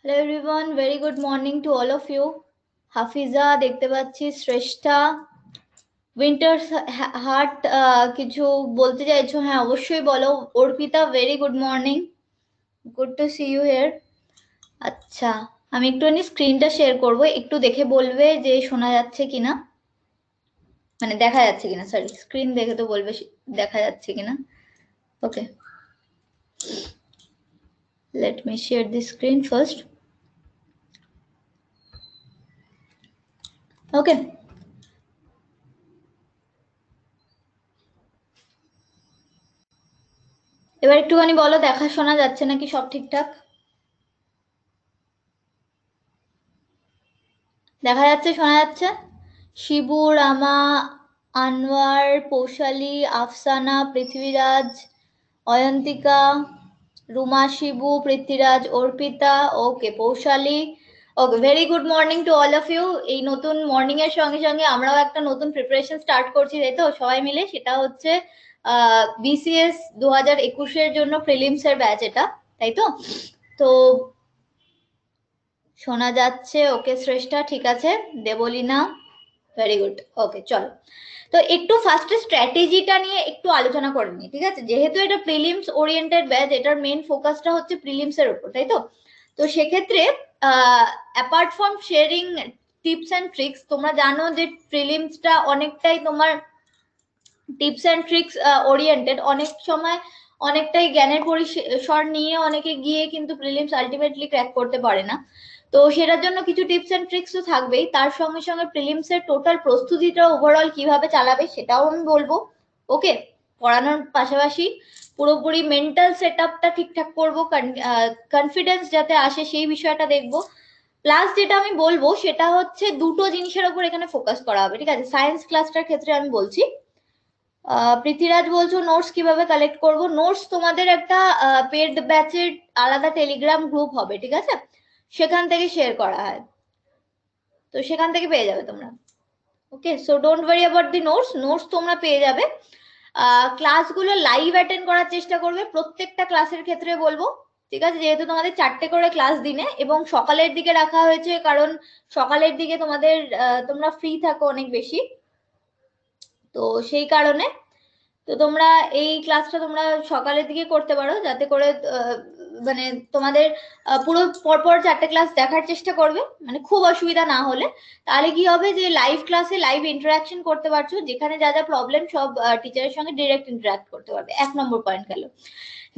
Hello everyone, very good morning to all of you. Hafiza দেখতে পাচ্ছি, শ্রেষ্ঠা, winter heart কিছু বলতে চাইছো? হ্যাঁ অবশ্যই বলো। Arpita, very good morning, good to see you here. আচ্ছা, আমি একটুখানি স্ক্রিনটা শেয়ার করব, একটু দেখে বলবে যে শোনা যাচ্ছে কিনা, মানে দেখা যাচ্ছে কিনা, সরি স্ক্রিন দেখে তো বলবে দেখা যাচ্ছে কিনা। Okay, let me share the screen first. Okay, এবার একটুখানি বলো দেখা শোনা যাচ্ছে নাকি সব ঠিকঠাক? দেখা যাচ্ছে, শোনা যাচ্ছে? Shibu, Rama, Anwar, Poushali, Afsana, Prithviraj, Ayantika, Ruma, Shibu, Prithviraj, Arpita, okay, Poushali, okay, very good morning to all of you. এই নতুন মর্নিং এর সঙ্গে সঙ্গে আমরাও একটা নতুন প্রিপারেশন স্টার্ট করছি, তাই তো সবাই মিলে। সেটা হচ্ছে বিসিএস 2021-এর জন্য প্রিলিমস এর ব্যাচ এটা, তাই তো? তো শোনা যাচ্ছে, ওকে শ্রেষ্ঠা, ঠিক আছে, দেবলীনা, ভেরি গুড, ওকে চলো। তো একটু ফার্স্টে স্ট্র্যাটেজিটা নিয়ে একটু আলোচনা করে নিই, ঠিক আছে? যেহেতু এটা প্রিলিমস ওরিয়েন্টেড ব্যাচ, এটার মেন ফোকাসটা হচ্ছে প্রিলিমস এর উপর, তাই তো? তো সেক্ষেত্রে apart from sharing tips and tricks, তোমরা জানো যে প্রিলিমসটা অনেকটাই তোমার টিপস অ্যান্ড ট্রিক্স ওরিয়েন্টেড, অনেক সময় অনেকটাই জ্ঞানের পরিসর নিয়ে অনেকে গিয়ে কিন্তু প্রিলিমস আলটিমেটলি ক্র্যাক করতে পারে না। তো সেটার জন্য কিছু টিপস অ্যান্ড ট্রিক্স তো থাকবেই, তার সঙ্গে সঙ্গে প্রিলিমস এর টোটাল প্রস্তুতিটা ওভারঅল কিভাবে চালাবে সেটাও আমি বলবো। ওকে, পড়ানোর পাশাপাশি পুরোপুরি মেন্টাল সেটআপটা ঠিকঠাক করবো, কনফিডেন্স যাতে আসে সেই বিষয়টা দেখবো। প্লাস যেটা আমি বলবো সেটা হচ্ছে দুটো জিনিসের উপর এখানে ফোকাস করা হবে, ঠিক আছে? সায়েন্স ক্লাসটার ক্ষেত্রে আমি বলছি, পৃথ্বীরাজ বলছো নোটস কিভাবে কালেক্ট করব। নোটস তোমাদের একটা পেড ব্যাচের আলাদা টেলিগ্রাম গ্রুপ হবে, ঠিক আছে? সেখান থেকে শেয়ার করা হয়, তো সেখান থেকে পেয়ে যাবে তোমরা। Okay, so don't worry about the notes, notes তোমরা পেয়ে যাবে। ক্লাসগুলো লাইভ অ্যাটেন্ড করার চেষ্টা করবে প্রত্যেকটা ক্লাসের ক্ষেত্রে বলবো, ঠিক আছে? যেহেতু তোমাদের 4টে করে ক্লাস দিনে, এবং সকালের দিকে রাখা হয়েছে কারণ সকালের দিকে তোমাদের তোমরা ফ্রি থাকো অনেক বেশি, তো সেই কারণে। তো তোমরা এই ক্লাসটা তোমরা সকালের দিকে করতে পারো, যাতে করে মানে তোমাদের পুরো পরপর 4টে ক্লাস দেখার চেষ্টা করবে, মানে খুব অসুবিধা না হলে। তাহলে কি হবে যে লাইভ ক্লাসে লাইভ ইন্টারাকশন করতে পারছো, যেখানে যা যা প্রবলেম সব টিচারের সঙ্গে ডিরেক্ট ইন্টারাক্ট করতে পারবে। 1 নম্বর পয়েন্ট গেল।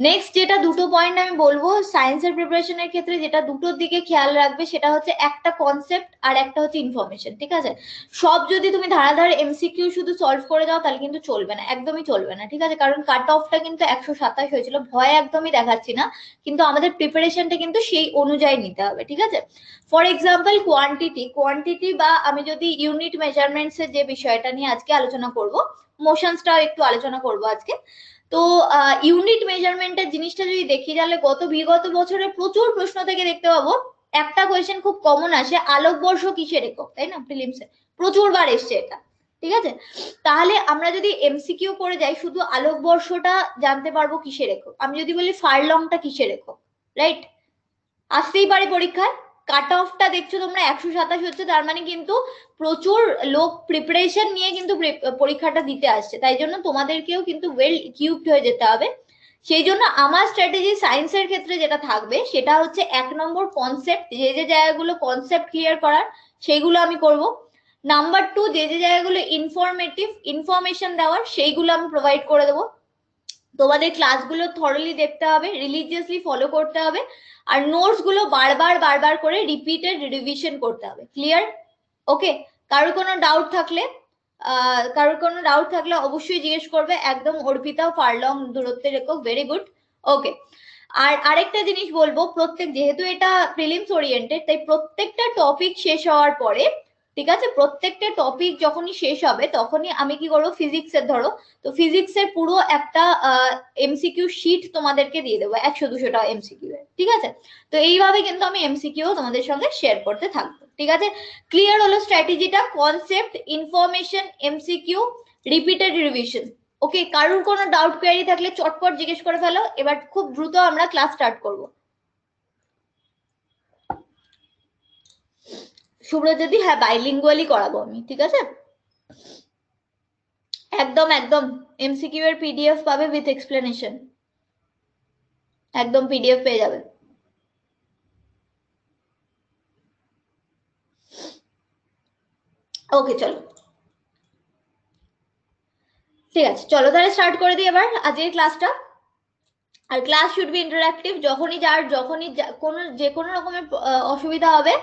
নেক্সট যেটা দুটো পয়েন্ট আমি বলবো সায়েন্সের প্রিপারেশনের ক্ষেত্রে, যেটা দুটোর দিকে খেয়াল রাখবে, সেটা হচ্ছে একটা কনসেপ্ট আর একটা হচ্ছে ইনফরমেশন, ঠিক আছে? সব যদি তুমি ধারাধার এমসিকিউ শুধু সলভ করে দাও তাহলে কিন্তু চলবে না, একদমই চলবে না, ঠিক আছে? কারণ কাট অফটা কিন্তু 127 হয়েছিল, ভয় একদমই দেখাচ্ছি না, কিন্তু আমাদের প্রিপারেশনটা কিন্তু সেই অনুযায়ী নিতে হবে, ঠিক আছে? ফর এক্সাম্পল কোয়ান্টিটি বা আমি যদি ইউনিট মেজারমেন্টস এর যে বিষয়টা নিয়ে আজকে আলোচনা করব, মোশনসটাও একটু আলোচনা করব আজকে। তো ইউনিট মেজারমেন্টের জিনিসটা যদি দেখি, তাহলে বিগত বছরে প্রচুর প্রশ্ন থেকে দেখতে পাবো একটা কোয়েশ্চেন খুব কমন আসে, আলোকবর্ষ কিসের একক, তাই না? প্রিলিমসে প্রচুর বার এসছে এটা, ঠিক আছে? তাহলে আমরা যদি এমসিকিউ করে যাই, শুধু আলোকবর্ষটা জানতে পারবো কিসের একক। আমি যদি বলি ফারলংটা কিসের একক, রাইট? আসতেই পারে পরীক্ষায়। কাট অফটা দেখছো তোমরা 127 হচ্ছে, তার মানে কিন্তু প্রচুর লোক প্রিপারেশন নিয়ে কিন্তু পরীক্ষাটা দিতে আসছে, তাই জন্য তোমাদেরকেও কিন্তু ওয়েল ইকুইপড হয়ে যেতে হবে। সেই জন্য আমার স্ট্র্যাটেজি সায়েন্সের ক্ষেত্রে যেটা থাকবে সেটা হচ্ছে 1 নম্বর কনসেপ্ট, যে যে জায়গাগুলো কনসেপ্ট ক্লিয়ার করার সেইগুলো আমি করব। নাম্বার 2, যে যে জায়গাগুলো ইনফরমেশন দেওয়ার সেইগুলো আমি প্রোভাইড করে দেবো। তোমাদের ক্লাসগুলো থরলি দেখতে হবে, রিলিজিয়াসলি ফলো করতে হবে, আর নোটস গুলো বারবার করে রিপিটেড রিভিশন করতে হবে। ক্লিয়ার? ওকে, কারোর কোনো ডাউট থাকলে অবশ্যই জিজ্ঞেস করবে। একদম অর্পিতা ফারলং দূরত্বে রেখো, ভেরি গুড। ওকে, আর আরেকটা জিনিস বলবো, যেহেতু এটা প্রিলিমস ওরিয়েন্টেড, তাই প্রত্যেকটা টপিক শেষ হওয়ার পরে, ঠিক আছে, প্রত্যেকটা টপিক যখনই শেষ হবে তখনই আমি কি করবো, ফিজিক্সের ধরো, তো ফিজিক্সের পুরো একটা এমসিকিউ শিট তোমাদেরকে দিয়ে দেবো, 100-200টা এমসিকিউ, ঠিক আছে? তো এইভাবে কিন্তু আমি এমসিকিউ তোমাদের সঙ্গে শেয়ার করতে থাকবো, ঠিক আছে? ক্লিয়ার হলো স্ট্র্যাটেজিটা? Concept, information, MCQ, repeated revision. Okay, কারোর কোনো ডাউট কোয়ারি থাকলে চটপট জিজ্ঞেস করে ফেলো, এবার খুব দ্রুত আমরা ক্লাস স্টার্ট করব। শুভ্রজ্যোতি, হ্যাঁ বাইলিঙ্গুয়ালি করাবো আমি, ঠিক আছে? একদম একদম এমসিকিউ এর পিডিএফ পাবে উইথ এক্সপ্লেনেশন, একদম পিডিএফ পেয়ে যাবে। ওকে চলো, ঠিক আছে চলো তাহলে স্টার্ট করে দিই এবার আজকের ক্লাসটা। আর ক্লাস শুড বি ইন্টারঅ্যাক্টিভ, যখনই কোনো যে কোনো রকমের অসুবিধা হবে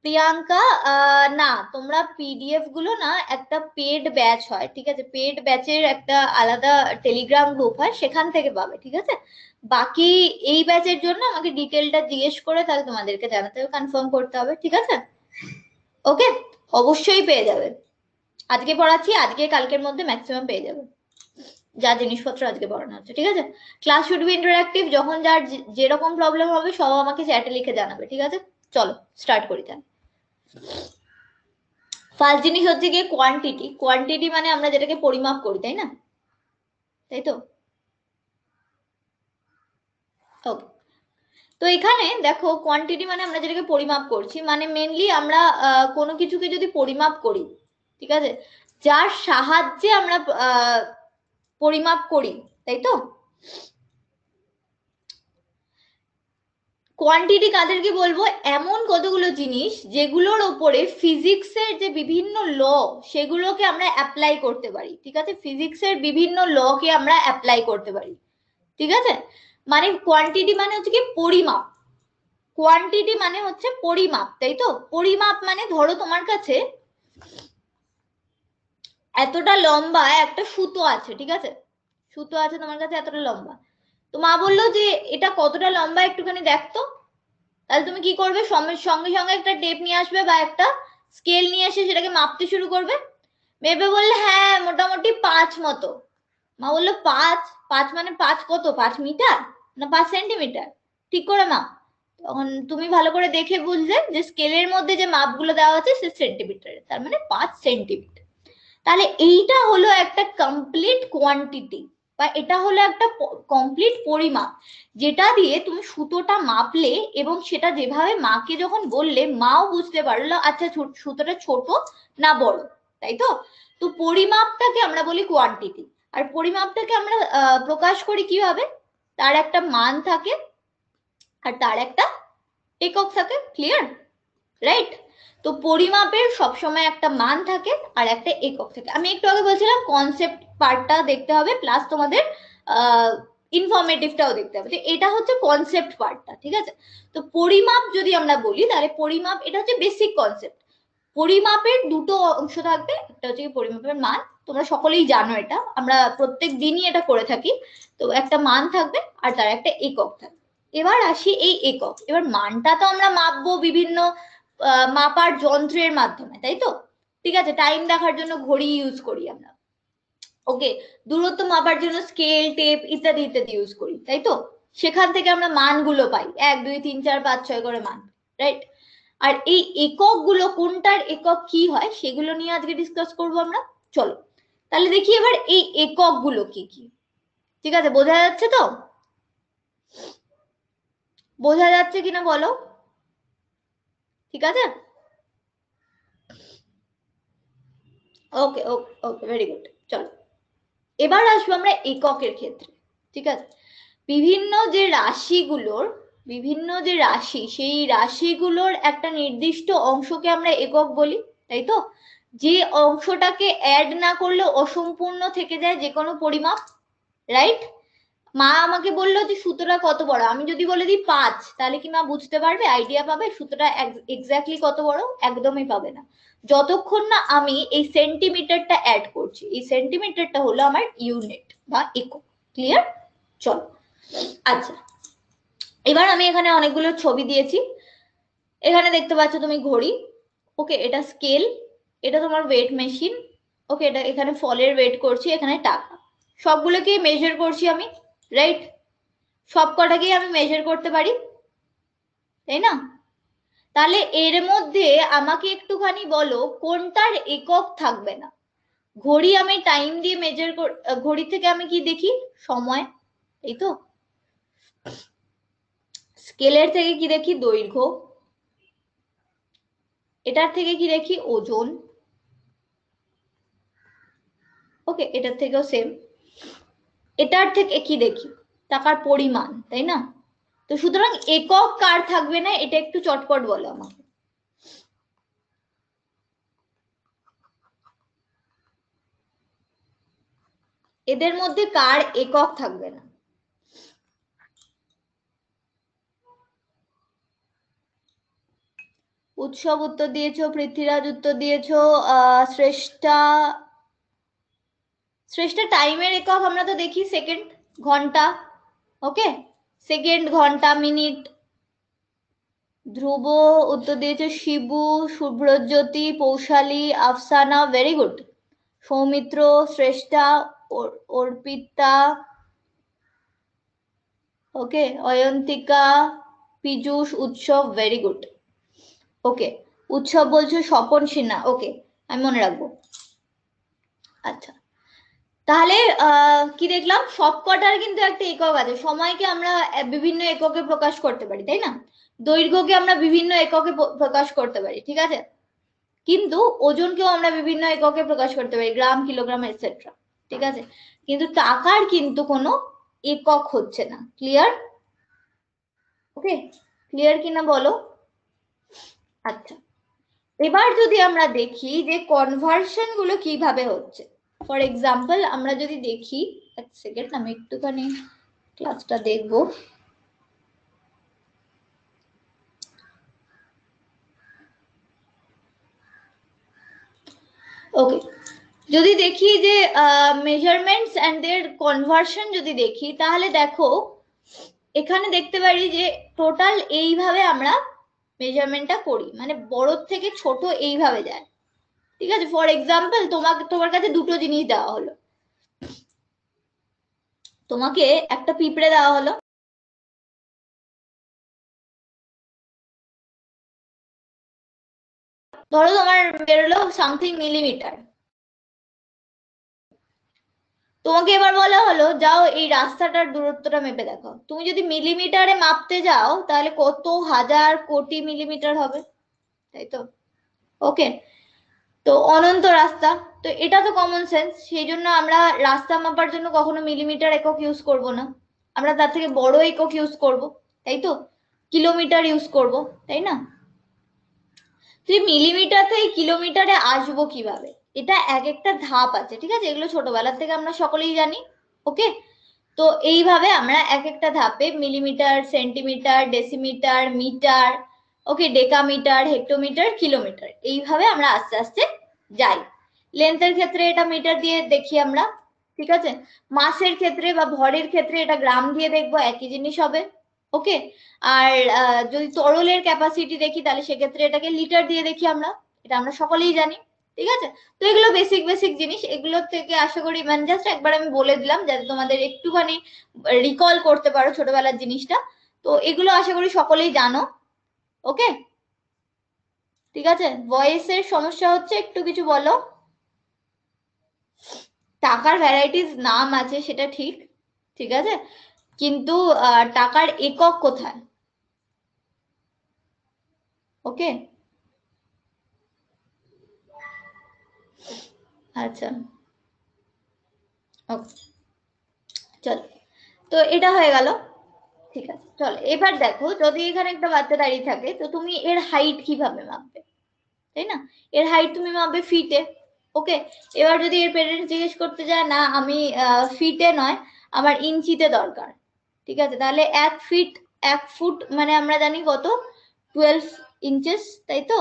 প্রিয়াঙ্কা, না তোমরা পিডিএফ গুলো না, একটা পেড ব্যাচ হয়, ঠিক আছে? পেড ব্যাচের একটা আলাদা টেলিগ্রাম গ্রুপ হয়, সেখান থেকে পাবে, ঠিক আছে? বাকি এই ব্যাচের জন্য আমাকে ডিটেলটা জিজ্ঞেস করে তাহলে তোমাদেরকে জানাতে হবে, কনফার্ম করতে হবে, ঠিক আছে? ওকে, অবশ্যই পেয়ে যাবে। আজকে পড়াচ্ছি, আজকে কালকের মধ্যে ম্যাক্সিমাম পেয়ে যাবে যা জিনিসপত্র আজকে পড়ানো হচ্ছে, ঠিক আছে? ক্লাস শুড বি ইন্টারঅ্যাক্টিভ, যখন যার যেরকম প্রবলেম হবে সব আমাকে চ্যাটে লিখে জানাবে, ঠিক আছে? চলো স্টার্ট করি তাহলে। ফার্স্ট জিনিস হচ্ছে গিয়ে কোয়ান্টিটি। কোয়ান্টিটি মানে আমরা যেটাকে পরিমাপ করি, তাই না? তাই তো? ওকে, তো এখানে দেখো কোয়ান্টিটি মানে আমরা যেটাকে পরিমাপ করছি, মানে মেনলি আমরা কোনো কিছুকে যদি পরিমাপ করি, ঠিক আছে, যার সাহায্যে আমরা পরিমাপ করি, তাই তো? কোয়ান্টিটি কাদেরকে বলবো? এমন কতগুলো জিনিস যেগুলোর ওপরে ফিজিক্সের যে বিভিন্ন ল সেগুলোকে আমরা অ্যাপ্লাই করতে পারি, ঠিক আছে? ফিজিক্সের বিভিন্ন ল কে আমরা অ্যাপ্লাই করতে পারি, ঠিক আছে? মানে কোয়ান্টিটি মানে হচ্ছে কি পরিমাপ, কোয়ান্টিটি মানে হচ্ছে পরিমাপ, তাই তো? পরিমাপ মানে ধরো তোমার কাছে এতটা লম্বা একটা সুতো আছে, ঠিক আছে? সুতো আছে তোমার কাছে এতটা লম্বা, তো মা বললো যে এটা কতটা লম্বা একটুখানি দেখতো। তাহলে তুমি কি করবে? সঙ্গে সঙ্গে একটা টেপ নিয়ে আসবে বা একটা স্কেল নিয়ে এসে সেটাকে মাপতে শুরু করবে। মেপে বললে হ্যাঁ মোটামুটি 5 মতো। মা বললো 5? 5 মানে 5 কত? 5 মিটার না 5 সেন্টিমিটার? ঠিক করে মাপ। তখন তুমি ভালো করে দেখে বুঝলে যে স্কেলের মধ্যে যে মাপগুলো দেওয়া আছে সে সেন্টিমিটারে, তার মানে 5 সেন্টিমিটার। তাহলে এইটা হলো একটা কমপ্লিট কোয়ান্টিটি, বা এটা হলো একটা কমপ্লিট পরিমাপ, যেটা দিয়ে তুমি সুতোটা মাপলে এবং সেটা যেভাবে মাকে যখন বললে মাও বুঝতে পারলো আচ্ছা সুতোটা ছোট না বড়, তাই তো? তো পরিমাপটাকে আমরা বলি কোয়ান্টিটি। আর পরিমাপটাকে আমরা প্রকাশ করি কিভাবে? তার একটা মান থাকে আর তার একটা একক থাকে, ক্লিয়ার? রাইট? তো পরিমাপের সবসময় একটা মান থাকে আর একটা একক থাকে। আমি একটু আগে বলছিলাম কনসেপ্ট পার্টটা দেখতে হবে, প্লাস তোমাদের ইনফরমেটিভটাও দেখতে হবে। তো এটা হচ্ছে কনসেপ্ট পার্টটা, ঠিক আছে? তো পরিমাপ যদি আমরা বলি তাহলে পরিমাপ এটা হচ্ছে বেসিক কনসেপ্ট। পরিমাপের দুটো অংশ থাকবে, একটা হচ্ছে পরিমাপের মান, তোমরা সকলেই জানো এটা, আমরা প্রত্যেক দিনই এটা করে থাকি। তো একটা মান থাকবে আর তার একটা একক থাকবে। এবার আসি এই একক, এবার মানটা তো আমরা মাপবো বিভিন্ন মাপার যন্ত্রের মাধ্যমে, তাই তো? ঠিক আছে, টাইম দেখার জন্য ঘড়ি ইউজ করি আমরা, ওকে, দূরত্ব মাপার জন্য স্কেল টেপ ইত্যাদি ইত্যাদি ইউজ করি, তাই তো? সেখান থেকে আমরা মানগুলো পাই 1 2 3 4 5 6 করে মান, রাইট? আর এই একক গুলো কোনটার একক কি হয় সেগুলো নিয়ে আজকে ডিসকাস করবো আমরা। চলো তাহলে দেখি এবার এই একক গুলো কি কি। ঠিক আছে, বোঝা যাচ্ছে তো? বোঝা যাচ্ছে কিনা বলো? ঠিক আছে, ওকে ওকে ওকে, ভেরি গুড। চলো এবার আসবো আমরা এককের ক্ষেত্রে, ঠিক আছে? বিভিন্ন যে রাশিগুলোর, বিভিন্ন যে রাশি, সেই রাশিগুলোর একটা নির্দিষ্ট অংশকে আমরা একক বলি, তাই তো? যে অংশটাকে অ্যাড না করলে অসম্পূর্ণ থেকে যায় যে কোনো পরিমাপ, রাইট? মা আমাকে বললো যে সুতোটা কত বড়, আমি যদি বলে দিই 5, তাহলে কি মা বুঝতে পারবে, আইডিয়া পাবে সুতোটা এক্স্যাক্টলি কত বড়? একদমই পাবে না, যতক্ষণ না আমি এই সেন্টিমিটারটা অ্যাড করছি। এই সেন্টিমিটারটা হলো আমার ইউনিট বা একক, ক্লিয়ার? চলো আচ্ছা, এবার আমি এখানে অনেকগুলো ছবি দিয়েছি। এখানে দেখতে পাচ্ছ তুমি ঘড়ি, ওকে, এটা স্কেল, এটা তোমার ওয়েট মেশিন, ওকে, এটা এখানে ফলের ওয়েট করছি, এখানে টাকা, সবগুলোকে মেজার করছি আমি, রাইট? সব কটাকেই আমি মেজার করতে পারি, তাই না? তাহলে এর মধ্যে আমাকে একটুখানি বলো কোনটার একক থাকবে না? ঘড়ি আমি টাইম দিয়ে মেজার ঘড়ি থেকে আমি কি দেখি? সময়, এই তো। স্কেলের থেকে কি দেখি? দৈর্ঘ্য, এটার থেকে কি দেখি ওজন, ওকে এটার থেকেও সেম। এটার থেকে কি দেখি টাকার পরিমাণ, তাই না? তো সুতরাং একক কার থাকবে না, এটা একটু চটপট বলো আমাকে। এদের মধ্যে কার একক থাকবে না? উৎসব উত্তর দিয়েছো, পৃথ্বীরাজ উত্তর দিয়েছো, শ্রেষ্ঠা, শ্রেষ্ঠা টাইমের একক আমরা তো দেখি সেকেন্ড, ঘন্টা, ওকে সেকেন্ড, ঘন্টা, মিনিট। ধ্রুব উত্তর দিয়েছে শিবু, শুভ্রজ্যোতি, পৌশালী, আফসানা, ভেরি গুড। সৌমিত্র, শ্রেষ্ঠা, অর্পিতা, ওকে অয়ন্তিকা, পীযুষ, উৎসব, ভেরি গুড। ওকে উৎসব বলছো স্বপন সিনহা, ওকে আমি মনে রাখবো। আচ্ছা তাহলে কি দেখলাম, সবকটার কিন্তু একটা একক আছে। সময়কে আমরা বিভিন্ন এককে প্রকাশ করতে পারি, তাই না? দৈর্ঘ্যকে আমরা বিভিন্ন এককে প্রকাশ করতে পারি, ঠিক আছে? কিন্তু ওজনকেও আমরা বিভিন্ন এককে প্রকাশ করতে পারি, গ্রাম, কিলোগ্রাম, এটসেট্রা, ঠিক আছে? কিন্তু টাকার কিন্তু কোনো একক হচ্ছে না। ক্লিয়ার? ওকে ক্লিয়ার কিনা বলো। আচ্ছা এবার যদি আমরা দেখি যে কনভার্সন গুলো কিভাবে হচ্ছে, ফর এক্সাম্পল আমরা যদি দেখি, এক সেকেন্ড আমি একটুখানি ক্লাসটা দেখবো। ওকে যদি দেখি যে মেজারমেন্টস এন্ড দের কনভার্সন যদি দেখি, তাহলে দেখো এখানে দেখতে পারি যে টোটাল এইভাবে আমরা মেজারমেন্টটা করি, মানে বড় থেকে ছোট এইভাবে যায়, ঠিক আছে? ফর এক্সাম্পল তোমার কাছে দুটো জিনিস দেওয়া হলো, তোমাকে একটা পিঁপড়ে দেওয়া হলো, ধরো তোমার বেরোলো সামথিং মিলিমিটার, তোমাকে এবার বলা হলো যাও এই রাস্তাটার দূরত্বটা মেপে দেখো। তুমি যদি মিলিমিটারে মাপতে যাও তাহলে কত হাজার কোটি মিলিমিটার হবে, তাই তো? ওকে তো অনন্ত রাস্তা, তো এটা তো কমন সেন্স, সেই জন্য আমরা রাস্তা মাপার জন্য কখনো মিলিমিটার একক ইউজ করব না, আমরা তার থেকে বড় একক ইউজ করব, তাই তো? কিলোমিটার ইউজ করব, তাই না? তুই মিলিমিটার থেকে কিলোমিটারে আসবো কিভাবে, এটা এক একটা ধাপ আছে, ঠিক আছে? এগুলো ছোটবেলা থেকে আমরা সকলেই জানি, ওকে? তো এইভাবে আমরা এক একটা ধাপে মিলিমিটার, সেন্টিমিটার, ডেসিমিটার, মিটার, ওকে ডেকামিটার, হেক্টোমিটার, কিলোমিটার, এইভাবে আমরা আস্তে আস্তে যাই। লেন্থের ক্ষেত্রে এটা মিটার দিয়ে দেখি আমরা, ঠিক আছে? মাসের ক্ষেত্রে বা ভরের ক্ষেত্রে এটা গ্রাম দিয়ে দেখবো, একই জিনিস হবে, ওকে? আর যদি তরলের ক্যাপাসিটি দেখি তাহলে সেক্ষেত্রে এটাকে লিটার দিয়ে দেখি আমরা, এটা আমরা সকলেই জানি, ঠিক আছে? তো এগুলো বেসিক বেসিক জিনিস, এগুলোর থেকে আশা করি মানে জাস্ট একবার আমি বলে দিলাম যাতে তোমাদের একটুখানি রিকল করতে পারো ছোটবেলার জিনিসটা। তো এগুলো আশা করি সকলেই জানো, ওকে? ঠিক আছে ভয়েসের সমস্যা হচ্ছে, একটু কিছু বলো। টাকার ভ্যারাইটিস নাম আছে সেটা ঠিক, ঠিক আছে, কিন্তু টাকার একক কোথায়? ওকে আচ্ছা ওকে চল, তো এটা হয়ে গেল, ঠিক আছে? চলো এবার দেখো যদি এখানে একটা বাচ্চা দাঁড়িয়ে থাকে তো তুমি এর হাইট কিভাবে মাপবে, তাই না? এর হাইট তুমি মাপবে ফিটে, ওকে? এবার যদি এর পেরেন্টস জিজ্ঞেস করতে যায় না আমি ফিটে নয় আমার ইঞ্চিতে দরকার, ঠিক আছে? তাহলে 1 ফিট 1 ফুট মানে আমরা জানি কত, 12 ইঞ্চেস, তাই তো?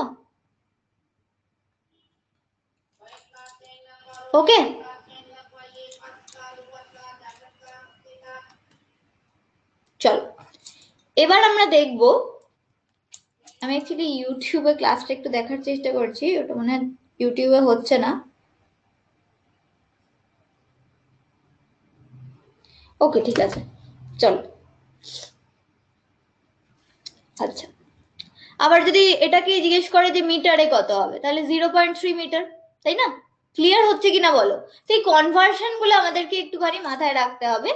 ওকে চলো এবার আমরা দেখব, আমি অ্যাকচুয়ালি ইউটিউবে ক্লাসটা একটু দেখার চেষ্টা করছি, ওটা মনে হয় ইউটিউবে হচ্ছে না। ওকে ঠিক আছে চলো। আচ্ছা আবার যদি এটাকে জিজ্ঞেস করে যে মিটারে কত হবে, তাহলে 0.3 মিটার, তাই না? ক্লিয়ার হচ্ছে কিনা বলো। তো এই কনভার্সন গুলো আমাদেরকে একটুখানি মাথায় রাখতে হবে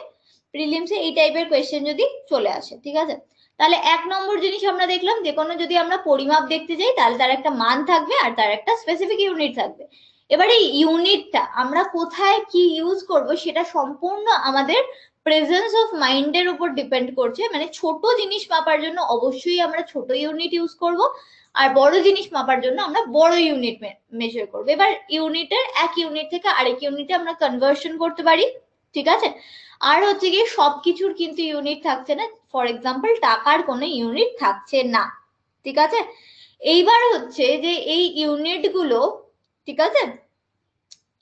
প্রিলিমসে এই টাইপের কোয়েশ্চেন যদি চলে আসে, ঠিক আছে? তাহলে 1 নম্বর জিনিস আমরা দেখলাম, যে কোনো যদি আমরা পরিমাপ দেখতে যাই তাহলে তার একটা মান থাকবে আর তার একটা স্পেসিফিক ইউনিট থাকবে। এবারে ইউনিটটা আমরা কোথায় কি ইউজ করব সেটা সম্পূর্ণ আমাদের প্রেজেন্স অফ মাইন্ডের উপর ডিপেন্ড করছে। মানে ছোট জিনিস মাপার জন্য অবশ্যই আমরা ছোট ইউনিট ইউজ করব, আর বড় জিনিস মাপার জন্য আমরা বড় ইউনিট মেজার করব। এবার ইউনিটের এক ইউনিট থেকে আরেক ইউনিটে আমরা কনভার্সন করতে পারি, ঠিক আছে। আর হচ্ছে গিয়ে সবকিছুর কিন্তু ইউনিট থাকছে না, ফর এক্সাম্পল টাকার কোনো ইউনিট থাকছে না, ঠিক আছে। এইবার হচ্ছে যে এই ইউনিট গুলো, ঠিক আছে,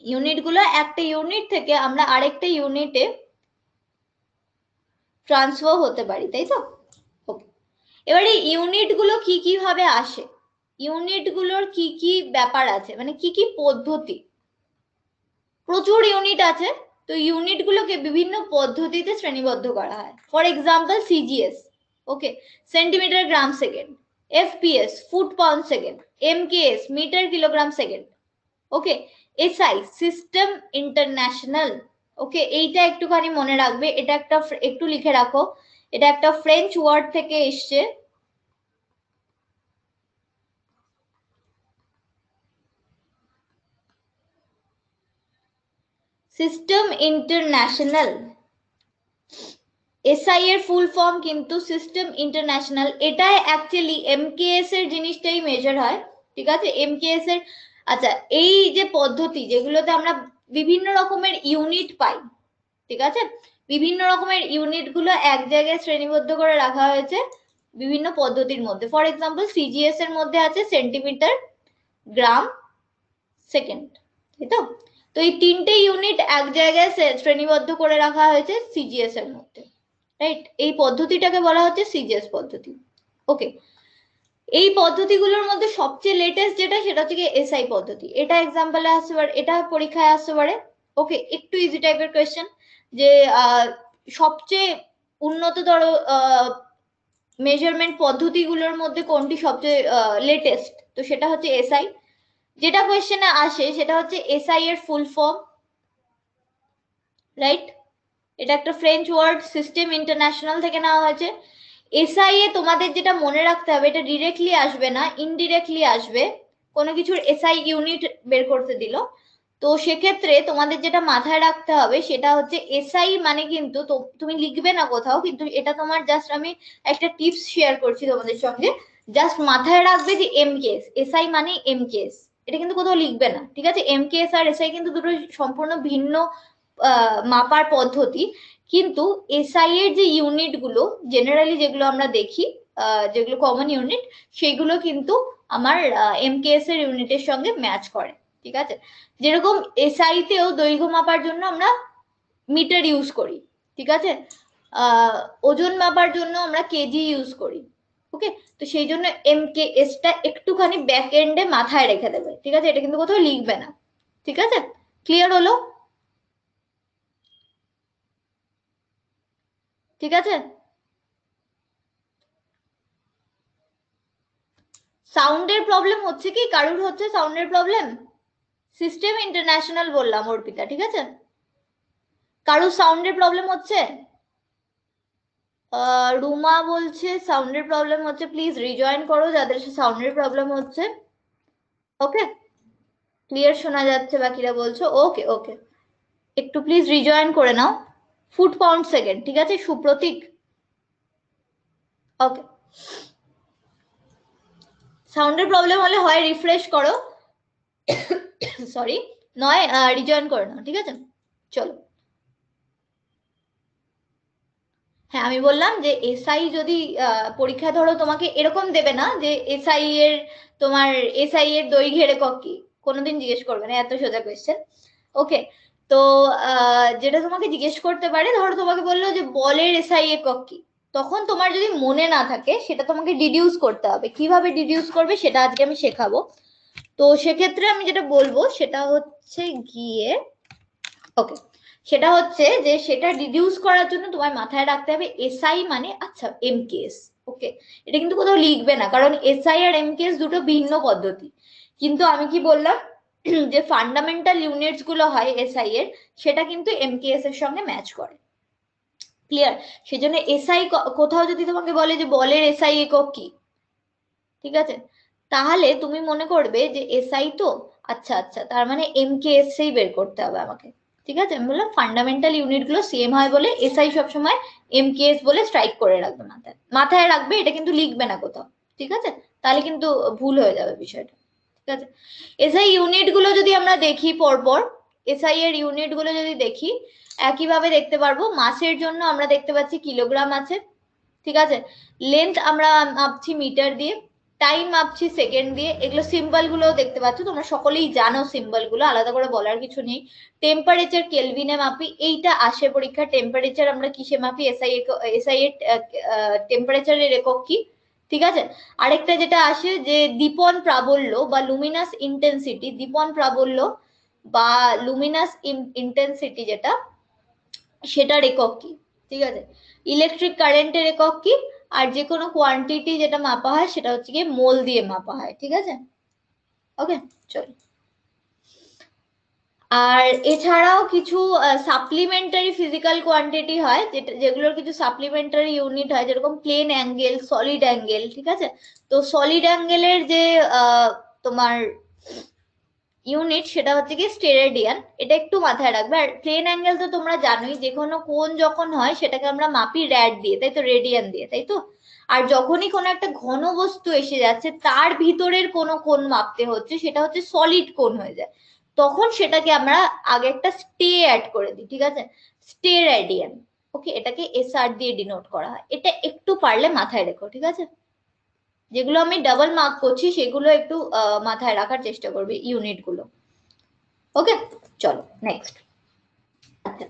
ইউনিট গুলো একটা ইউনিট থেকে আমরা আরেকটা ইউনিটে ট্রান্সফার হতে পারি, তাই তো? ওকে, এবারে ইউনিট গুলো কি কি ভাবে আসে, ইউনিট গুলোর কি কি ব্যাপার আছে, মানে কি কি পদ্ধতি। প্রচুর ইউনিট আছে, তো ইউনিট গুলোকে বিভিন্ন পদ্ধতিতে শ্রেণীবদ্ধ করা হয়। For example CGS, okay, centimetre gram second, FPS foot pound second, MKS metre kilogram second, okay, SI system international, okay, এইটা একটুখানি মনে রাখবে, এটা একটা একটু লিখে রাখো, এটা একটা ফ্রেঞ্চ ওয়ার্ড থেকে এসছে, সিস্টেম ইন্টারন্যাশনাল। এসআই এর ফুল ফর্ম কিন্তু সিস্টেম ইন্টারন্যাশনাল, এটা অ্যাকচুয়ালি এমকেএস এর জিনিসটাই মেজার হয়, ঠিক আছে, এমকেএস এর। আচ্ছা, এই যে পদ্ধতি যেগুলোতে আমরা বিভিন্ন রকমের ইউনিট পাই, ঠিক আছে, বিভিন্ন রকমের ইউনিট গুলো এক জায়গায় শ্রেণীবদ্ধ করে রাখা হয়েছে বিভিন্ন পদ্ধতির মধ্যে। ফর এক্সাম্পল সিজিএস এর মধ্যে আছে সেন্টিমিটার গ্রাম সেকেন্ড, তাই তো। তো এই তিনটে ইউনিট এক জায়গায় শ্রেণীবদ্ধ করে রাখা হয়েছে সিজিএস এর মধ্যে, রাইট। এই পদ্ধতিটাকে বলা হচ্ছে সিজিএস পদ্ধতি, ওকে। এই পদ্ধতিগুলোর মধ্যে সবচেয়ে লেটেস্ট যেটা, সেটা হচ্ছে এসআই পদ্ধতি। এটা এক্সাম্পলে আসতে পারে, এটা পরীক্ষায় আসতে পারে, ওকে, একটু ইজি টাইপের কোয়েশ্চেন, যে সবচেয়ে উন্নততর মেজারমেন্ট পদ্ধতিগুলোর মধ্যে কোনটি সবচেয়ে লেটেস্ট, তো সেটা হচ্ছে এসআই। যেটা কোয়েশ্চেনে আসে সেটা হচ্ছে এসআই এর ফুল ফর্ম, রাইট। এটা একটা ফ্রেঞ্চ ওয়ার্ড, সিস্টেম ইন্টারন্যাশনাল থেকে নেওয়া হয়েছে। এসআই এ তোমাদের যেটা মনে রাখতে হবে, এটা ডিরেক্টলি আসবে না, ইনডিরেক্টলি আসবে। কোনো কিছুর এসআই ইউনিট বের করতে দিল, তো সেক্ষেত্রে তোমাদের যেটা মাথায় রাখতে হবে সেটা হচ্ছে এসআই মানে কিন্তু তুমি লিখবে না কোথাও, কিন্তু এটা তোমার জাস্ট আমি একটা টিপস শেয়ার করছি তোমাদের সঙ্গে, জাস্ট মাথায় রাখবে যে এমকেএস, এসআই মানে এমকেএস, এটা কিন্তু কোথাও লিখবে না, ঠিক আছে। এমকেএস আর এসআই কিন্তু দুটো সম্পূর্ণ ভিন্ন মাপার পদ্ধতি, কিন্তু এসআই এর যে ইউনিট গুলো জেনারেলি যেগুলো আমরা দেখি, যেগুলো কমন ইউনিট, সেগুলো কিন্তু আমার এমকেএস এর ইউনিটের সঙ্গে ম্যাচ করে, ঠিক আছে। যেরকম এসআই তেও দৈর্ঘ্য মাপার জন্য আমরা মিটার ইউজ করি, ঠিক আছে, ওজন মাপার জন্য আমরা কেজি ইউজ করি, ওকে। তো সেই জন্য এমকেএস টা একটুখানি ব্যাক এন্ডে মাথায় রেখে দেবে, ঠিক আছে, এটা কিন্তু কোথাও লিখবে না, ঠিক আছে। ক্লিয়ার হলো? ঠিক আছে। সাউন্ডের প্রবলেম হচ্ছে কি, কারুর হচ্ছে সাউন্ডের প্রবলেম? সিস্টেম ইন্টারন্যাশনাল বললাম অর্পিতা, ঠিক আছে। কারুর সাউন্ডের প্রবলেম হচ্ছে? রুমা বলছে সাউন্ডের প্রবলেম হচ্ছে, প্লিজ রিজয়েন করো যাদের সাউন্ডের প্রবলেম হচ্ছে, ওকে। ক্লিয়ার শোনা যাচ্ছে বাকিরা বলছো, ওকে ওকে, একটু প্লিজ রিজয়েন করে নাও। ফুট পাউন্ড সেকেন্ড, ঠিক আছে সুপ্রতীক, ওকে। সাউন্ডের প্রবলেম হলে হয় রিফ্রেশ করো, সরি, নয় রিজয়েন করে নাও, ঠিক আছে। চলো, হ্যাঁ আমি বললাম যে এসআই যদি পরীক্ষা ধরো তোমাকে এরকম দেবে না যে এসআই এর তোমার এসআই এর দৈর্ঘ্যের একক কি, কোনোদিন জিজ্ঞেস করবে না, এত সোজা কোয়েশ্চেন, ওকে। তো যেটা তোমাকে জিজ্ঞেস করতে পারে, ধরো তোমাকে বললো যে বলের এসআই একক কি, তখন তোমার যদি মনে না থাকে সেটা তোমাকে ডিডিউস করতে হবে। কিভাবে ডিডিউস করবে সেটা আজকে আমি শেখাবো। তো সেক্ষেত্রে আমি যেটা বলবো সেটা হচ্ছে গিয়ে, ওকে, সেটা হচ্ছে যে সেটা রিডিউস করার জন্য তোমার মাথায় রাখতে হবে এসআই মানে আচ্ছা এমকেএস, ওকে। এটা কিন্তু কোথাও লিখবে না, কারণ এসআই আর এমকেএস দুটো ভিন্ন পদ্ধতি। কিন্তু আমি কি বললাম, যে ফান্ডামেন্টাল ইউনিটস গুলো হয় এসআই এর, সেটা কিন্তু এমকেএস এর সঙ্গে ম্যাচ করে, ক্লিয়ার? সেজন্য এসআই কোথাও যদি তোমাকে বলে যে বলের এসআই একক কি, ঠিক আছে, তাহলে তুমি মনে করবে যে এসআই তো, আচ্ছা আচ্ছা, তার মানে এমকেএস এই বের করতে হবে আমাকে, ঠিক আছে। আমি বললাম ফান্ডামেন্টাল ইউনিট গুলো সেম হয় বলে এসআই সবসময় এমকেএস বলে স্ট্রাইক করে রাখবে, মাথায় মাথায় রাখবে, এটা কিন্তু লিখবে না কোথাও, ঠিক আছে, তাহলে কিন্তু ভুল হয়ে যাবে বিষয়টা, ঠিক আছে। এসআই ইউনিট গুলো যদি আমরা দেখি পরপর, এসআই এর ইউনিট গুলো যদি দেখি, একইভাবে দেখতে পারবো। মাসের জন্য আমরা দেখতে পাচ্ছি কিলোগ্রাম আছে, ঠিক আছে। লেন্থ আমরা মাপছি মিটার দিয়ে, টাইম মাপছি সেকেন্ড দিয়ে। এগুলো সিম্বল গুলো দেখতে পাচ্ছ, তোমরা সকলেই জানো সিম্বল গুলো, আলাদা করে বলার কিছু নেই। টেম্পারেচার কেলভিনে মাপি, এইটা আসে পরীক্ষা। টেম্পারেচার আমরা কিসে মাপি? এসআই এর টেম্পারেচারের একক কি, ঠিক আছে। আরেকটা যেটা আসে যে দীপন প্রাবল্য বা লুমিনাস ইন্টেন্সিটি, দীপন প্রাবল্য বা লুমিনাস ইন্টেন্সিটি যেটা, সেটার একক কি, ঠিক আছে। ইলেকট্রিক কারেন্টের একক কি? আর যে কোনো কোয়ান্টিটি যেটা মাপা হয় সেটা হচ্ছে গিয়ে মোল দিয়ে মাপা হয়, ঠিক আছে। ওকে, চলো। আর এছাড়াও কিছু সাপ্লিমেন্টারি ফিজিক্যাল কোয়ান্টিটি হয়, যেগুলোর কিছু সাপ্লিমেন্টারি ইউনিট হয়, যেরকম প্লেন অ্যাঙ্গেল, সলিড অ্যাঙ্গেল, ঠিক আছে। তো সলিড অ্যাঙ্গেলের যে তোমার ইউনিট, সেটা হচ্ছে কি স্টেরেডিয়ান, এটা একটু মাথায় রাখবে। আর প্লেন অ্যাঙ্গেল তো তোমরা জানোই, যে কোনো কোণ যখন হয় সেটাকে আমরা মাপি র্যাড দিয়ে, তাই তো, রেডিয়ান দিয়ে, তাই তো। আর যখনই কোনো একটা ঘন বস্তু এসে যাচ্ছে, তার ভিতরের কোনো কোণ মাপতে হচ্ছে, সেটা হচ্ছে সলিড কোণ হয়ে যায়, তখন সেটাকে আমরা আগে একটা স্টে অ্যাড করে দিই, ঠিক আছে, স্টে রেডিয়ান। ওকে, এটাকে এসআর দিয়ে ডিনোট করা হয়। এটা একটু পারলে মাথায় রেখো, ঠিক আছে। যেগুলো আমি ডাবল মার্ক করছি সেগুলো একটু মাথায় রাখার চেষ্টা করবে, ইউনিট গুলো। ওকে, চলো নেক্সট। আচ্ছা,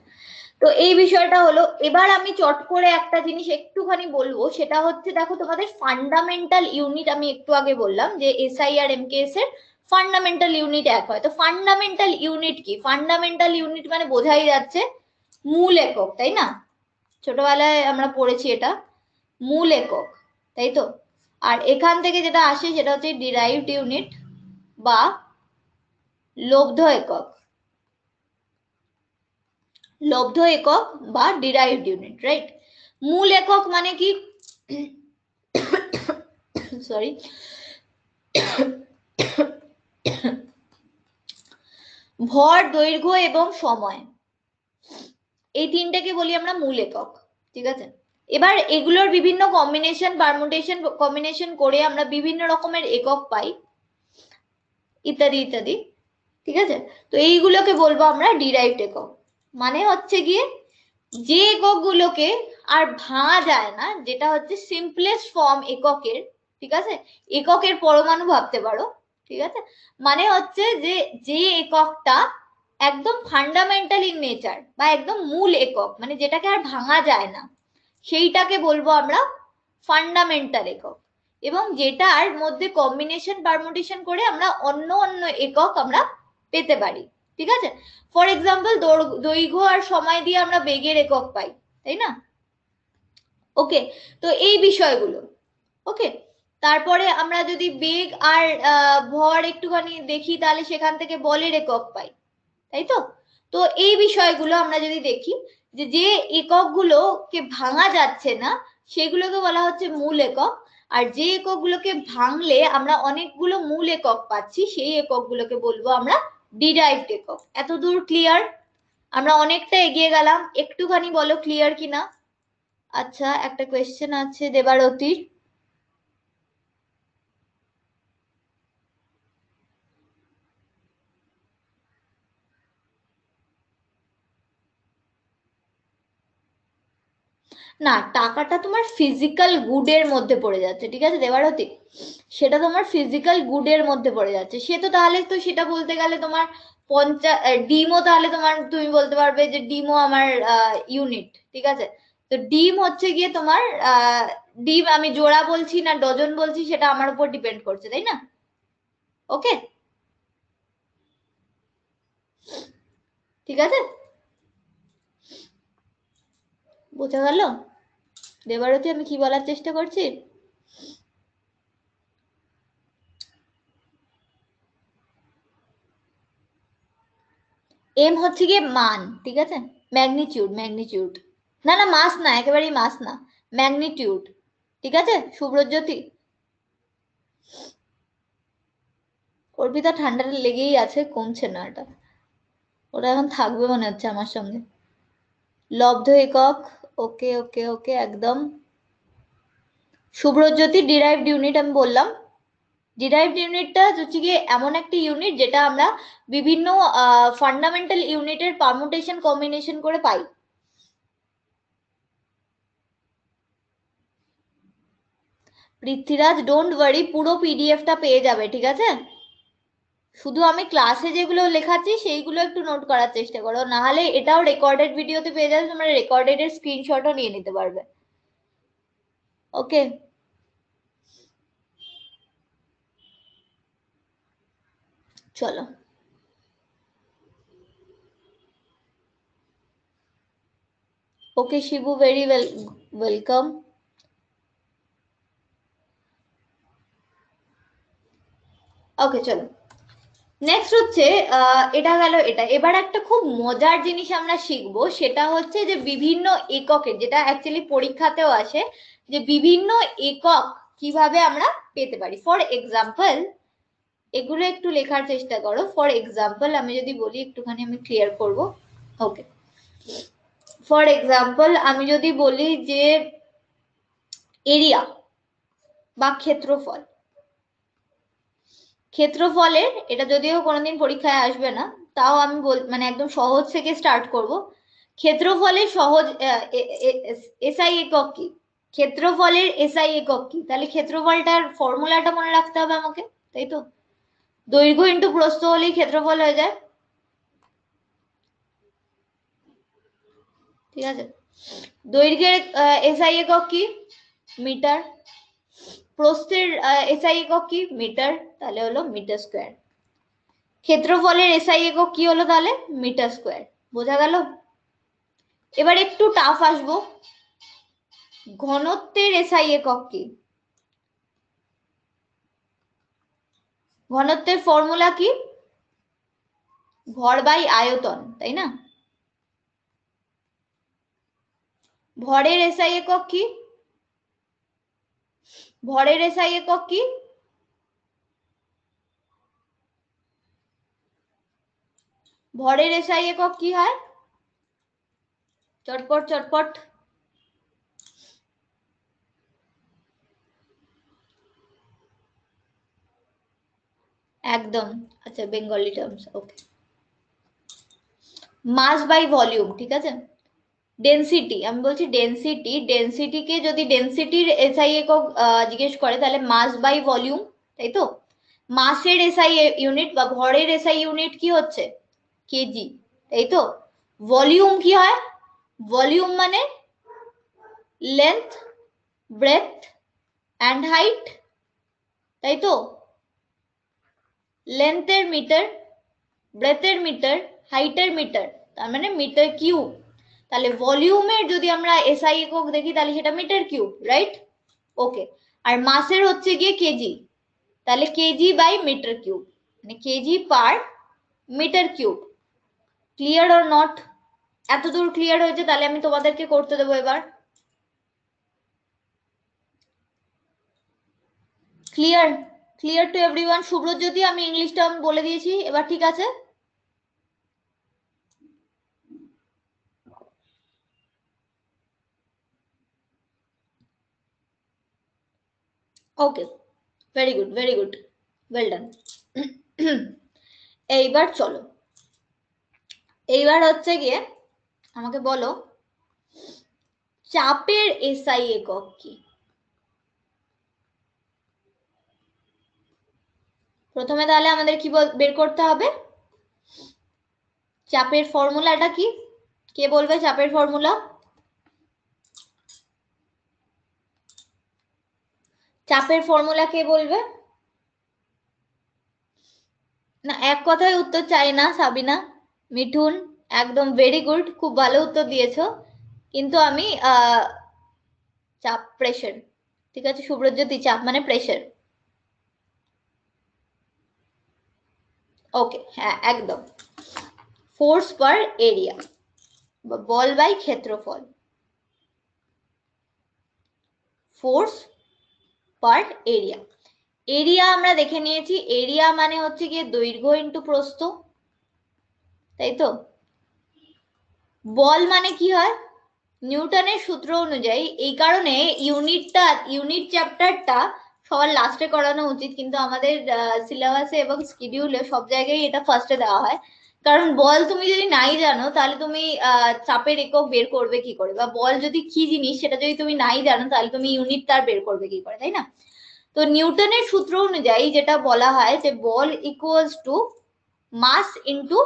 তো এই বিষয়টা হলো। এবার আমি চট করে একটা জিনিস একটুখানি বলবো, সেটা হচ্ছে দেখো তোমাদের ফান্ডামেন্টাল ইউনিট, আমি একটু আগে বললাম যে এসআই আর এমকেএস এর ফান্ডামেন্টাল ইউনিট এক হয়। তো ফান্ডামেন্টাল ইউনিট কি? ফান্ডামেন্টাল ইউনিট মানে বোঝাই যাচ্ছে মূল একক, তাই না? ছোটবেলায় আমরা পড়েছি এটা, মূল একক, তাই তো। আর এখান থেকে যেটা আসে সেটা হচ্ছে ডিরাইভড ইউনিট বা লব্ধ একক, লব্ধ একক বা ডিরাইভড ইউনিট, রাইট। মূল একক মানে কি? সরি, ভর, দৈর্ঘ্য এবং সময়, এই তিনটাকে বলি আমরা মূল একক, ঠিক আছে। এবার এগুলোর বিভিন্ন কম্বিনেশন, পারমুটেশন, কম্বিনেশন করে আমরা বিভিন্ন রকমের একক পাই, ইত্যাদি ইত্যাদি, ঠিক আছে। তো এইগুলোকে বলবো আমরা ডিরাইভড একক। মানে হচ্ছে গিয়ে যে এককগুলোকে আর ভাঙা যায় না, যেটা হচ্ছে সিম্পলেস্ট ফর্ম এককের, ঠিক আছে। এককের পরমাণু ভাবতে পারো, ঠিক আছে। মানে হচ্ছে যে যে এককটা একদম ফান্ডামেন্টাল ইন নেচার বা একদম মূল একক, মানে যেটাকে আর ভাঙা যায় না, সেইটাকে বলবো আমরা ফান্ডামেন্টাল একক। এবং যেটার মধ্যে কম্বিনেশন পারমুটেশন করে আমরা অন্য অন্য একক আমরা পেতে পারি, ঠিক আছে। ফর এক্সাম্পল, দৈর্ঘ্য আর সময় দিয়ে আমরা বেগের একক পাই, তাই না? ওকে, তো এই বিষয়গুলো, ওকে। তারপরে আমরা যদি বেগ আর ভর একটুখানি দেখি, তাহলে সেখান থেকে বলের একক পাই, তাই তো। তো এই বিষয়গুলো আমরা যদি দেখি, যে যে এককগুলোকে ভাঙা যাচ্ছে না সেগুলোকে বলা হচ্ছে মূল একক। আর যে এককগুলোকে ভাঙলে আমরা অনেকগুলো মূল একক পাচ্ছি, সেই এককগুলোকে বলবো আমরা ডিরাইভড একক। এতদূর ক্লিয়ার? আমরা অনেকটা এগিয়ে গেলাম, একটুখানি বলো ক্লিয়ার কিনা। আচ্ছা, একটা কোয়েশ্চেন আছে দেবারতির। না, টাকাটা তোমার ফিজিক্যাল গুডের মধ্যে পড়ে যাচ্ছে, ঠিক আছে দেবারতী, সেটা তোমার ফিজিক্যাল গুডের মধ্যে পড়ে যাচ্ছে। সে তো তাহলে তো সেটা বলতে গেলে তোমার ডিমও, তাহলে তোমার তুমি বলতে পারবে যে ডিমও আমার ইউনিট, ঠিক আছে। তো ডিম হচ্ছে গিয়ে তোমার ডিম আমি জোড়া বলছি না ডজন বলছি, সেটা আমার উপর ডিপেন্ড করছে, তাই না? ওকে, ঠিক আছে, বোঝা গেল দেবারতী আমি কি বলার চেষ্টা করছি? এম হচ্ছে গিয়ে মান, ঠিক আছে, ম্যাগনিটিউড, ম্যাগনিটিউড, না না মাস না, একেবারেই মাস না, ম্যাগনিটিউড। ঠিক আছে শুভ্রজ্যোতি? অর্পিতা ঠান্ডাটা লেগেই আছে, কমছে না এটা, ওটা এখন থাকবে মনে হচ্ছে আমার সঙ্গে। লব্ধ একক, ওকে ওকে ওকে একদম। শুভ্রজ্যোতি ডিরাইভড ইউনিট আমি বললাম, ডিরাইভড ইউনিটটা হচ্ছে গিয়ে এমন একটা ইউনিট যেটা আমরা বিভিন্ন ফান্ডামেন্টাল ইউনিটের পারমুটেশন কম্বিনেশন করে পাই। পৃথ্বীরাজ ডোন্ট ওয়ারি, পুরো পিডিএফটা পেয়ে যাবে, ঠিক আছে? শুধু আমি ক্লাসে যেগুলো লেখাচ্ছি সেইগুলো একটু নোট করার চেষ্টা করো, না হলে এটাও রেকর্ডেড ভিডিওতে পেয়ে যাবে, তোমরা রেকর্ডেড এর স্ক্রিনশটও নিয়ে নিতে পারবে। ওকে, চলো। ওকে শিবু, ভেরি ওয়েলকাম। ওকে চলো, নেক্সট হচ্ছে এটা গেল এটা। এবার একটা খুব মজার জিনিস আমরা শিখবো, সেটা হচ্ছে যে বিভিন্ন এককের, যেটা অ্যাকচুয়ালি পরীক্ষাতেও আসে, যে বিভিন্ন একক কিভাবে আমরা পেতে পারি। ফর এক্সাম্পল, এগুলো একটু লেখার চেষ্টা করো। ফর এক্সাম্পল আমি যদি বলি, একটুখানি আমি ক্লিয়ার করব। ওকে, ফর এক্সাম্পল আমি যদি বলি যে এরিয়া বা ক্ষেত্রফল, ক্ষেত্রফলের, এটা যদিও কোনোদিন পরীক্ষায় আসবে না, তাও আমি মানে একদম সহজ থেকে স্টার্ট করব। ক্ষেত্রফলের সহজ এসআই একক কি? ক্ষেত্রফলের এসআই একক কি? তাহলে ক্ষেত্রফলটার ফর্মুলাটা মনে রাখতে হবে আমাকে, তাই তো? দৈর্ঘ্য ইন্টু প্রস্থ হলেই ক্ষেত্রফল হয়ে যায়, ঠিক আছে? দৈর্ঘ্যের এসআই একক কি? মিটার। প্রস্থের এসআই একক কি? মিটার, তাহলে হলো মিটার স্কোয়ার। ক্ষেত্রফলের এসআই একক কি হলো তাহলে? Metre square. বোঝা গেল? এবার একটু টাফ আসবো, ঘনত্বের এসআই একক কি? ঘনত্বের ফর্মুলা কি? ভর বাই আয়তন, তাই না? ভরের এসআই একক কি? ভরের এসআই একক কি? ভরের এসআই একক কি হয়? চটপট চটপট। একদম, আচ্ছা Bengali terms, okay. Mass by volume, ঠিক আছে? ডেনসিটি, আমি বলছি ডেনসিটি, ডেনসিটিকে যদি ডেনসিটির এসআই একক জিজ্ঞেস করে তাহলে মাস বাই ভলিউম, তাই তো? মাসের এসআই ইউনিট বা ভরের এসআই ইউনিট কি হচ্ছে? কেজি, তাই তো? ভলিউম কি হয়? ভলিউম মানে লেন্থ, ব্রেথ অ্যান্ড হাইট, তাই তো? লেন্থের মিটার, ব্রেথের মিটার, হাইটের মিটার, তার মানে মিটার কিউব। তাহলে ভলিউমের যদি আমরা এসআই একক দেখি তাহলে সেটা মিটার কিউব, রাইট? ওকে। আর মাসের হচ্ছে গিয়ে কেজি, তাহলে কেজি বাই মিটার কিউব, মানে KG per metre cube. Clear or not? এত দূর ক্লিয়ার হয়েছে? তাহলে আমি তোমাদেরকে করতে দেবো এবার। Clear? Clear to everyone? Subhrajyoti আমি ইংলিশটা আমি বলে দিয়েছি, এবার ঠিক আছে? Okay, very good very good, well done. এইবার চলো, এইবার হচ্ছে গিয়ে আমাকে বলো চাপের এসআই একক কি? প্রথমে তাহলে আমাদের কি বের করতে হবে? চাপের ফর্মুলাটা কি? কে বলবে চাপের ফর্মুলা? চাপের ফর্মুলা কে বলবে? না, এক কথায় উত্তর চাই না সাবিনা। মিঠুন, একদম ভেরি গুড, খুব ভালো উত্তর দিয়েছো, কিন্তু আমি চাপ, প্রেশার, ঠিক আছে শুভ্রজ্যোতি? চাপ মানে প্রেশার। ওকে, হ্যাঁ একদম, ফোর্স পার এরিয়া বা বল বাই ক্ষেত্রফল। ফোর্স পার এরিয়া। এরিয়া আমরা দেখে নিয়েছি, এরিয়া মানে হচ্ছে গিয়ে দৈর্ঘ্য ইন্টু প্রস্থ, তাই তো। বল মানে কি হয়, নিউটনের সূত্র অনুযায়ী, এই কারণে ইউনিট চ্যাপ্টারটা সবার লাস্টে করানো উচিত, কিন্তু আমাদের সিলেবাসে এবং শিডিউলে সব জায়গায় এটা ফার্স্টে দেওয়া হয়। কারণ বল তুমি যদি নাই জানো তাহলে তুমি চাপের একক বের করবে কি করে, বা বল যদি কি জিনিস সেটা যদি তুমি নাই জানো তাহলে তুমি ইউনিট তার বের করবে কি করে, তাই না। তো নিউটনের সূত্র অনুযায়ী যেটা বলা হয় যে বল equals to mass into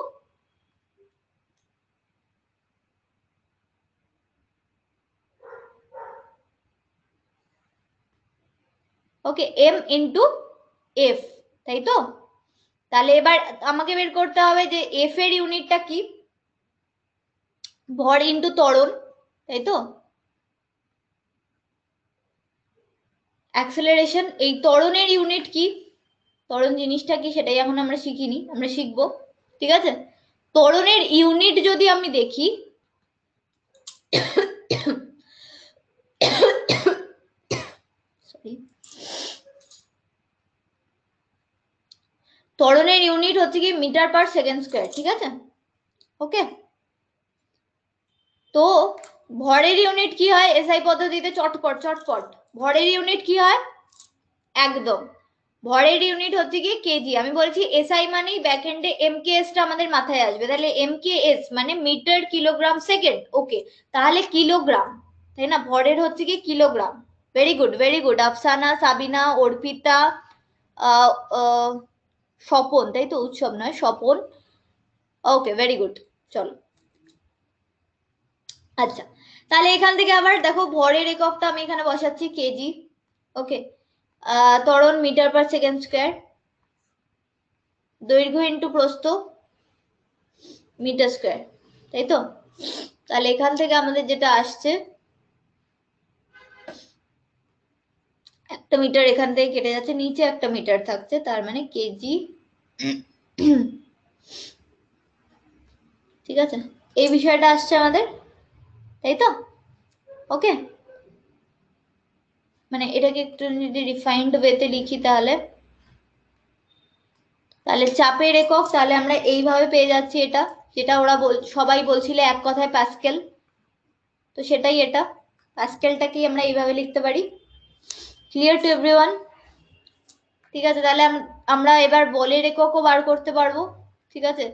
okay M into F, তাই তো। তাহলে এবার আমাকে বের করতে হবে যে এফ এর ইউনিটটা কি, ভর ইন্টু ত্বরণ, তাই তো। অ্যাক্সেলারেশন, এই ত্বরণের ইউনিট কি, ত্বরণ জিনিসটা কি সেটাই এখন আমরা শিখিনি, আমরা শিখবো, ঠিক আছে। ত্বরণের ইউনিট যদি আমি দেখি, ত্বরণের ইউনিট হচ্ছে কি মিটার পার সেকেন্ড স্কোয়ার, ঠিক আছে। ওকে, তো ভরের ইউনিট কি হয়, এসআই পদ্ধতিতে চটপট চটপট ভরের ইউনিট কি হয়, একদম ভরের ইউনিট হচ্ছে কি কেজি। আমি বলছি এসআই মানেই ব্যাকএন্ডে এমকেএস টা আমাদের মাথায় আসবে, তাহলে এমকেএস মানে মিটার কিলোগ্রাম সেকেন্ড। ওকে, তাহলে কিলোগ্রাম, তাই না, ভরের হচ্ছে কি kilogram. Very good very good, Afsana, Sabina, Arpita, Swapan, তাই তো, উৎসব নয় স্বপন। ওকে ভেরি গুড, চলো। আচ্ছা, তাহলে এখান থেকে আবার দেখো ভরের এককটা আমি এখানে বসাচ্ছি কেজি। ওকে, ত্বরণ মিটার পার সেকেন্ড স্কোয়ার, দৈর্ঘ্য ইন্টু প্রস্থ মিটার স্কোয়ার, তাই তো। তাহলে এখান থেকে আমাদের যেটা আসছে, একটা মিটার এখান থেকে কেটে যাচ্ছে, নিচে একটা মিটার থাকছে, তার মানে কেজি, ঠিক আছে। এই বিষয়টা আসছে আমাদের, তাই তো। ওকে, মানে এটাকে একটু যদি রিফাইন্ড ওয়েতে লিখি তাহলে, তাহলে চাপের একক তাহলে আমরা এইভাবে পেয়ে যাচ্ছি, এটা যেটা ওরা সবাই বলছিল এক কথায় প্যাসকেল, তো সেটাই এটা, প্যাসকেলটাকেই আমরা এইভাবে লিখতে পারি। ক্লিয়ার টু এভরিওয়ান, ঠিক আছে। তাহলে আমরা এবার বলের এককও বার করতে পারবো, ঠিক আছে।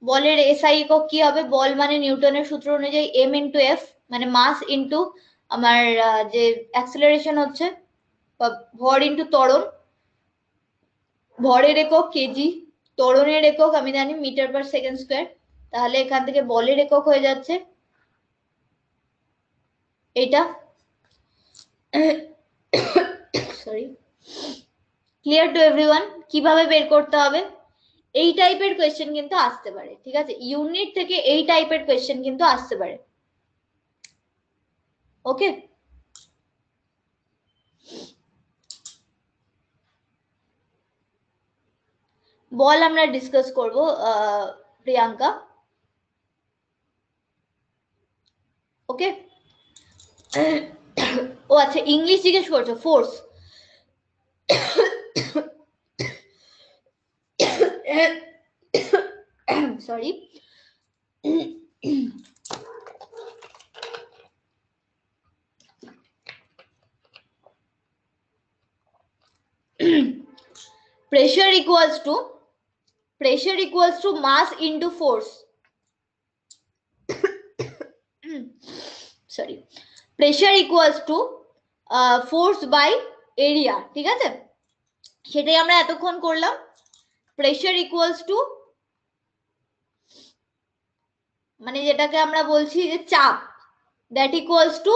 বলের এসআই একক কি হবে, বল মানে নিউটনের সূত্র অনুযায়ী এম ইন্টু এফ, মানে মাস ইন্টু আমার যে অ্যাক্সেলারেশন হচ্ছে, বা ভর ইন্টু ত্বরণ, ভরের একক কেজি, ত্বরণের একক আমি জানি মিটার পার সেকেন্ড স্কোয়ার। তাহলে এখান থেকে বলের একক হয়ে যাচ্ছে এটা, সরি। ক্লিয়ার টু এভরিওয়ান, কিভাবে বের করতে হবে, এই টাইপের কোয়েশ্চেন কিন্তু আসতে পারে, ঠিক আছে। ইউনিট থেকে এই টাইপের কোয়েশ্চেন কিন্তু আসতে পারে। ওকে, বল আমরা ডিসকাস করব প্রিয়াঙ্কা। ওকে, ও আচ্ছা, ইংলিশ জিজ্ঞেস করছো, force. Sorry, pressure equals to mass into force. Sorry, pressure equals to force by area, ঠিক আছে। সেটাই আমরা এতক্ষণ করলাম। প্রেসার ইকুয়ালস টু মানে যেটাকে আমরা বলছি যে চাপ, that equals to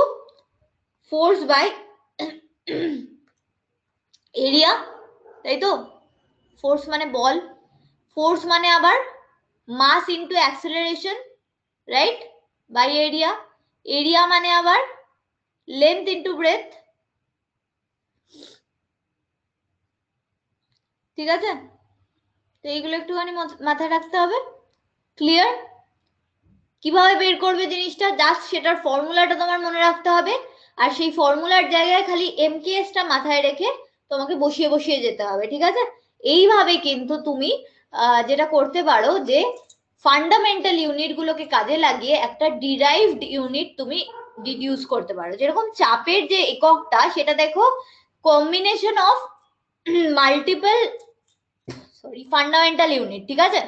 force by area, তাই তো। ফোর্স মানে বল, ফোর্স মানে আবার mass into acceleration, right, by area, area মানে আবার লেন্থ ইন্টু ব্রেথ, ঠিক আছে। তো এইগুলো একটুখানি মাথায় রাখতে হবে। ক্লিয়ার, কিভাবে বের করবে জিনিসটা, জাস্ট সেটার ফর্মুলাটা তোমার মনে রাখতে হবে, আর সেই ফর্মুলার জায়গায় খালি এমকেএসটা মাথায় রেখে তোমাকে বসিয়ে বসিয়ে যেতে হবে, ঠিক আছে? এইভাবে কিন্তু তুমি যেটা করতে পারো যে ফান্ডামেন্টাল ইউনিট গুলোকে কাজে লাগিয়ে একটা ডিরাইভড ইউনিট তুমি ডিডিউস করতে পারো। যেরকম চাপের যে এককটা সেটা দেখো combination of multiple fundamental unit, ঠিক আছে?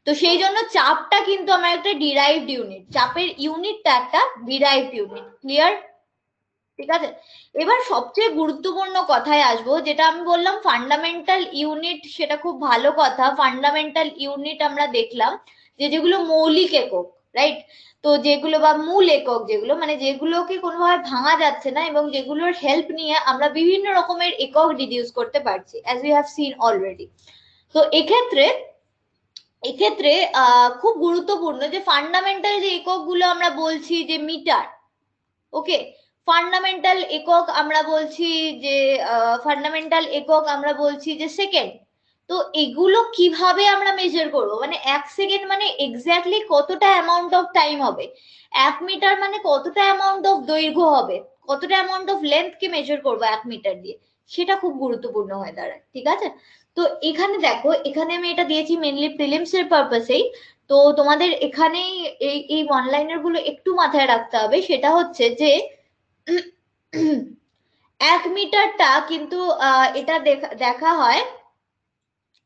তো সেই জন্য চাপটা কিন্তু আমার একটা ডিরাইভড ইউনিট, চাপের ইউনিটটা একটা ডিরাইভড ইউনিট। ক্লিয়ার? ঠিক আছে, এবার সবচেয়ে গুরুত্বপূর্ণ কথায় আসবো, যেটা আমি বললাম ফান্ডামেন্টাল ইউনিট, সেটা খুব ভালো কথা। ফান্ডামেন্টাল ইউনিট আমরা দেখলাম যে যেগুলো মৌলিক একক, রাইট? তো যেগুলো বা মূল একক, যেগুলো মানে যেগুলোকে কোনোভাবে ভাঙা যাচ্ছে না এবং যেগুলোর হেল্প নিয়ে আমরা বিভিন্ন রকমের একক ডিডিউস করতে পারছি, as we have seen already. তো এক্ষেত্রে খুব গুরুত্বপূর্ণ যে ফান্ডামেন্টাল যে একক গুলো আমরা বলছি যে মিটার, ওকে, ফান্ডামেন্টাল একক আমরা বলছি যে সেকেন্ড। তো এগুলো কিভাবে আমরা মেজার করবো? মানে 1 সেকেন্ড মানে এক্স্যাক্টলি কতটা অ্যামাউন্ট অফ টাইম হবে, 1 মিটার মানে কতটা অ্যামাউন্ট অফ দৈর্ঘ্য হবে, কতটা amount of length K measure করবো 1 মিটার দিয়ে, সেটা খুব গুরুত্বপূর্ণ হয়ে দাঁড়ায়, ঠিক আছে? তো এখানে দেখো, এখানে আমি এটা দিয়েছি মেনলি প্রিলিমস এর পারপাসেই। তো তোমাদের এখানেই এই ওয়ান লাইনার গুলো একটু মাথায় রাখতে হবে, সেটা হচ্ছে যে 1 মিটারটা কিন্তু এটা দেখা হয়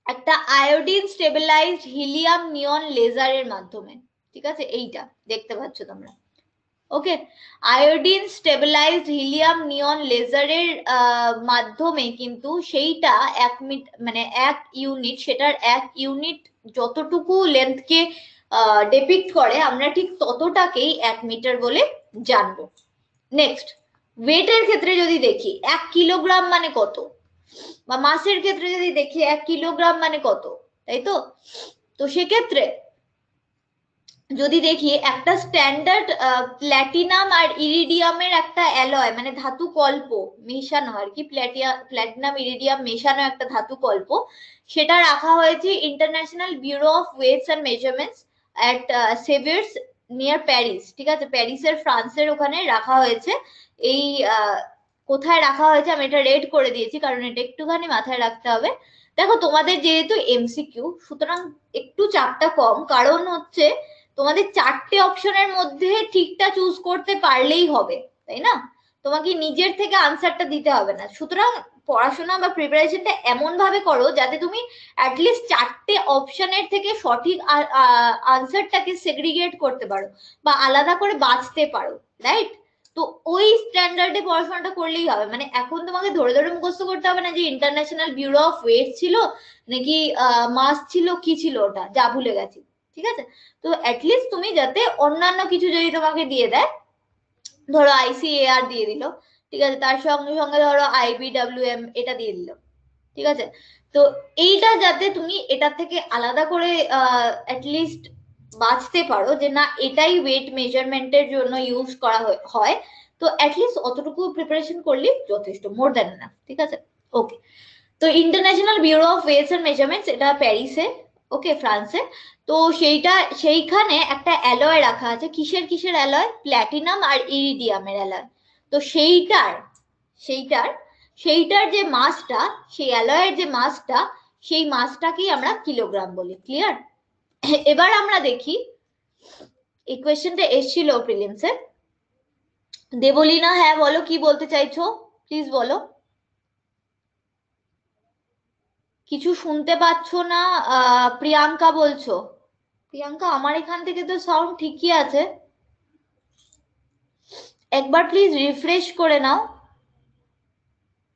একটা আয়োডিন স্টেবিলাইজড হিলিয়াম নিয়ন লেজারের মাধ্যমে, ঠিক আছে? এইটা দেখতে পাচ্ছ তোমরা, ওকে, আয়োডিন স্টেবিলাইজড হিলিয়াম নিয়ন লেজারের মাধ্যমে কিন্তু সেইটা 1 মানে 1 ইউনিট, সেটার 1 ইউনিট যতটুকু লেন্থকে ডেপিক্ট করে আমরা ঠিক ততটাকেই 1 মিটার বলে জানবো। নেক্সট, ওয়েটের ক্ষেত্রে যদি দেখি 1 কিলোগ্রাম মানে কত, বা মাসের ক্ষেত্রে যদি দেখি 1 কিলোগ্রাম মানে কত, তাই তো? তো সেক্ষেত্রে যদি দেখি একটা স্ট্যান্ডার্ড প্ল্যাটিনাম আর ইরিডিয়ামের একটা অ্যালয় মানে ধাতু কল্প মেশানো আর কি, প্ল্যাটিনাম ইরিডিয়াম মেশানো একটা ধাতু কল্প, সেটা রাখা হয়েছে International bureau of Weights and Measurements at Sevres near Paris, ঠিক আছে? প্যারিসের, ফ্রান্সের ওখানে রাখা হয়েছে। এই কোথায় রাখা হয়েছে আমি এটা রেড করে দিয়েছি কারণ এটা একটুখানি মাথায় রাখতে হবে। দেখো তোমাদের যেহেতু এমসিকিউ, সুতরাং একটু চাপটা কম, কারণ হচ্ছে তোমাদের 4টে অপশনের মধ্যে ঠিকটা চুজ করতে পারলেই হবে, তাই না? তোমাকে নিজের থেকে আনসারটা দিতে হবে না। সুতরাং পড়াশোনা বা প্রিপারেশনটা এমন ভাবে করো যাতে তুমি অ্যাটলিস্ট 4টে অপশনের থেকে সঠিক আনসারটাকে সেগ্রিগেট করতে পারো বা আলাদা করে বাছতে পারো, রাইট? তো ওই স্ট্যান্ডার্ডে পড়াশোনাটা করলেই হবে। মানে এখন তোমাকে ধরে ধরে মুখস্থ করতে হবে না যে ইন্টারন্যাশনাল ব্যুরো অফ ওয়েট ছিল নাকি মাস ছিল, কি ছিল ওটা যা ভুলে গেছি, ঠিক আছে? তো অ্যাটলিস্ট তুমি যাতে অন্যান্য কিছু যদি তোমাকে দিয়ে দেয়, ধরো আইসিএআর দিয়ে দিল, ঠিক আছে, তার সঙ্গে সঙ্গে ধরো আইবিডব্লিউএম এটা দিয়ে দিল, ঠিক আছে? তো এইটা যাতে তুমি এটা থেকে আলাদা করে অ্যাটলিস্ট বাঁচতে পারো যে না এটাই ওয়েট মেজারমেন্টের জন্য ইউজ করা হয়, তো অ্যাটলিস্ট অতটুকু প্রিপারেশন করলে যথেষ্ট, মোর দ্যান এনাফ, ঠিক আছে? ওকে, তো International bureau of Weights and Measurements এটা প্যারিসে, ওকে, ফ্রান্সে। তো সেইখানে একটা অ্যালয় রাখা আছে, কিসের কিসের অ্যালয়? প্ল্যাটিনাম আর ইরিডিয়ামের অ্যালয়। তো সেইটার যে মাসটা, সেই অ্যালয়ের যে মাসটা, সেই মাসটাকেই আমরা কিলোগ্রাম বলি। ক্লিয়ার? এবার আমরা দেখি, এই কোয়েশ্চেনটা এসেছিল প্রিলিমসে। দেবলীনা, হ্যাঁ বলো, কি বলতে চাইছো প্লিজ বলো। কিছু শুনতে পাচ্ছ না? প্রিয়াঙ্কা বলছো। প্রিয়াঙ্কা, আমার এখান থেকে তো সাউন্ড ঠিকই আছে, একবার প্লিজ রিফ্রেশ করে নাও।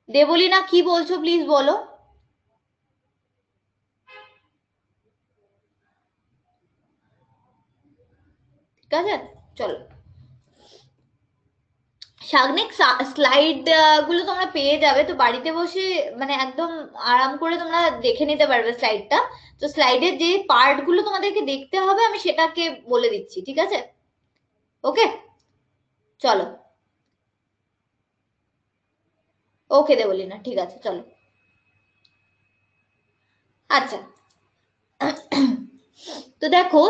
দেবলীনা, কি বলছো প্লিজ বলো। ঠিক আছে, চলো। সাগ্নিক স্লাইড গুলো তোমরা পেয়ে যাবে, তো বাড়িতে বসে মানে একদম আরাম করে তোমরা দেখে নিতে পারবে স্লাইডটা। তো স্লাইডের যে পার্ট গুলো তোমাদেরকে দেখতে হবে আমি সেটাকে বলে দিচ্ছি, ঠিক আছে? ওকে, চলো। ওকে দেবলীনা, ঠিক আছে, চলো। আচ্ছা, তো দেখো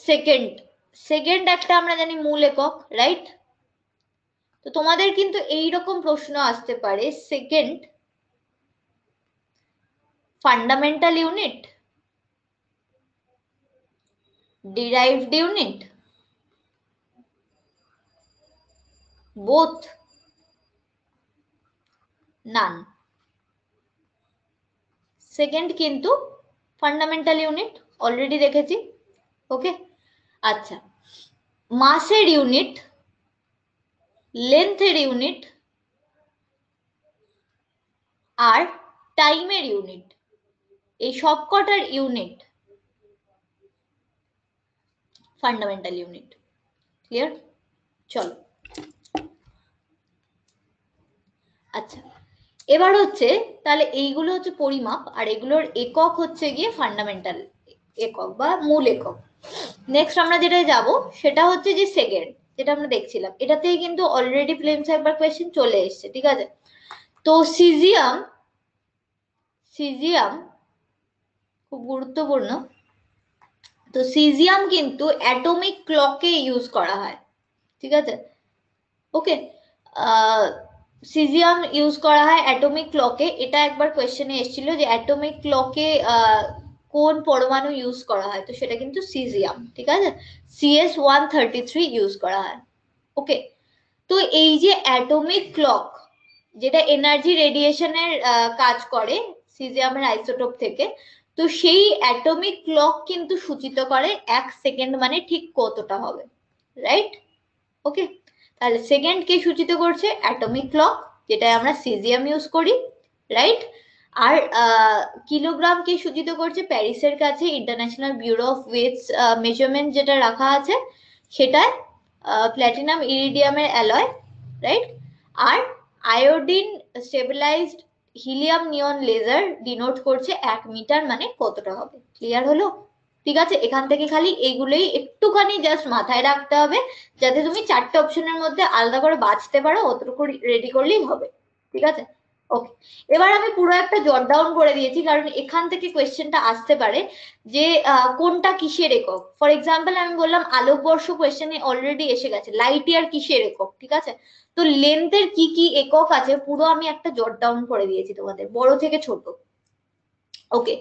সেকেন্ড একটা আমরা জানি মূল একক, রাইট? তো তোমাদের কিন্তু এইরকম প্রশ্ন আসতে পারে, second fundamental unit, derived unit, both, none. Second কিন্তু ফান্ডামেন্টাল ইউনিট অলরেডি দেখেছি। ওকে, আচ্ছা, মাসের ইউনিট, লেন্থের ইউনিট আর টাইমের ইউনিট, এই সবকটার ইউনিট ফান্ডামেন্টাল ইউনিট। ক্লিয়ার? চলো, আচ্ছা, এবার হচ্ছে তাহলে এইগুলো হচ্ছে পরিমাপ, আর এগুলোর একক হচ্ছে গিয়ে ফান্ডামেন্টাল একক বা মূল একক। নেক্সট আমরা যেটা যাব সেটা হচ্ছে যে সেকেন্ড, যেটা আমরা দেখছিলাম, এটাতেই কিন্তু অলরেডি প্রিলিমসে একবার কোয়েশ্চেন চলে এসেছে, ঠিক আছে? তো সিজিয়াম, সিজিয়াম খুব গুরুত্বপূর্ণ। তো সিজিয়াম কিন্তু অ্যাটমিক ক্লকে ইউজ করা হয়, ঠিক আছে? ওকে, সিজিয়াম ইউজ করা হয় অ্যাটমিক ক্লকে। এটা একবার কোয়েশ্চেনে এসেছিল যে অ্যাটমিক ক্লকে কোন পরমাণু ইউজ করা হয়, তো সেটা কিন্তু সিজিয়াম, ঠিক আছে? CS-133 ইউজ করা হয়। ওকে, তো এই যে অ্যাটমিক ক্লক, যেটা এনার্জি রেডিয়েশনের কাজ করে সিজিয়ামের আইসোটোপ থেকে, তো সেই অ্যাটমিক ক্লক কিন্তু সূচিত করে 1 সেকেন্ড মানে ঠিক কতটা হবে, রাইট? ওকে, তাহলে সেকেন্ড কে সূচিত করছে অ্যাটমিক ক্লক, যেটা আমরা সিজিয়াম ইউজ করি, রাইট? আর কিলোগ্রাম কে সূচিত করছে প্যারিসের কাছে international bureau of weights measurement যেটা রাখা আছে, সেটায় প্ল্যাটিনাম ইরিডিয়ামের অ্যালয়, রাইট? আর iodine stabilised helium neon laser denote করছে 1 মিটার মানে কতটা হবে। ক্লিয়ার হলো? ঠিক আছে, এখান থেকে খালি এইগুলোই একটুখানি জাস্ট মাথায় রাখতে হবে, যাতে তুমি 4টে অপশনের মধ্যে আলাদা করে বাঁচতে পারো, অতটুকু রেডি করলেই হবে, ঠিক আছে? ওকে, এবার আমি পুরো একটা জট ডাউন করে দিয়েছি, কারণ এখান থেকে কোয়েশ্চেনটা আসতে পারে যে কোনটা কিসের একক। ফর এক্সাম্পল আমি বললাম আলোকবর্ষ, কোয়েশ্চেনে অলরেডি এসে গেছে লাইট ইয়ার কিসের একক, ঠিক আছে? তো লেন্থের কি কি একক আছে পুরো আমি একটা জট ডাউন করে দিয়েছি তোমাদের, বড় থেকে ছোট। ওকে,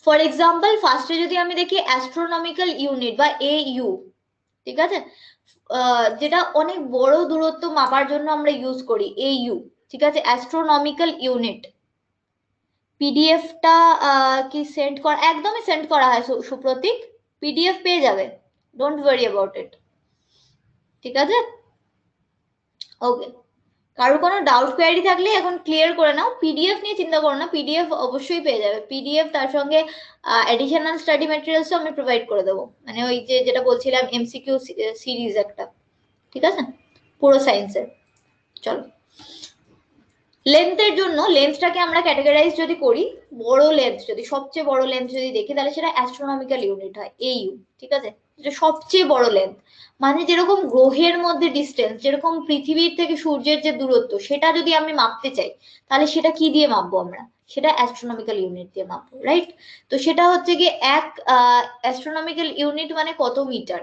ফর এক্সাম্পল ফার্স্টে যদি আমি দেখি অ্যাস্ট্রোনমিক্যাল ইউনিট বা AU, ঠিক আছে? যেটা অনেক বড় দূরত্ব মাপার জন্য আমরা ইউজ করি AU, ঠিক আছে? Astronomical unit. পিডিএফটা কি সেন্ড করা, একদমই সেন্ড করা হয় সুপ্রতীক, পিডিএফ পেয়ে যাবে, ডোন্ট ওয়ারি অ্যাবাউট ইট, ঠিক আছে? ওকে, কারোর কোনো ডাউট কোয়ারি থাকলে এখন ক্লিয়ার করে নাও, পিডিএফ নিয়ে চিন্তা করো না, পিডিএফ অবশ্যই পেয়ে যাবে। পিডিএফ তার সঙ্গে অ্যাডিশনাল স্টাডি ম্যাটেরিয়ালসও আমি প্রোভাইড করে দেবো, মানে ওই যে যেটা বলছিলাম এমসিকিউ সিরিজ একটা, ঠিক আছে, পুরো সায়েন্সের। চলো, লেন্থের জন্য লেন্থটাকে আমরা ক্যাটাগরাইজ যদি করি, বড় লেন্থ যদি, সবচেয়ে বড় লেন্থ যদি দেখি, তাহলে সেটা অ্যাস্ট্রোনমিক্যাল ইউনিট হয়, AU, ঠিক আছে? যেটা সবচেয়ে বড় লেন্থ, মানে যেরকম গ্রহের মধ্যে ডিস্টেন্স, যেরকম পৃথিবীর থেকে সূর্যের যে দূরত্ব, সেটা যদি আমি মাপতে চাই, তাহলে সেটা কি দিয়ে মাপবো আমরা? সেটা অ্যাস্ট্রোনমিক্যাল ইউনিট দিয়ে মাপবো, রাইট? তো সেটা হচ্ছে গিয়ে এক অ্যাস্ট্রোনমিক্যাল ইউনিট মানে কত মিটার।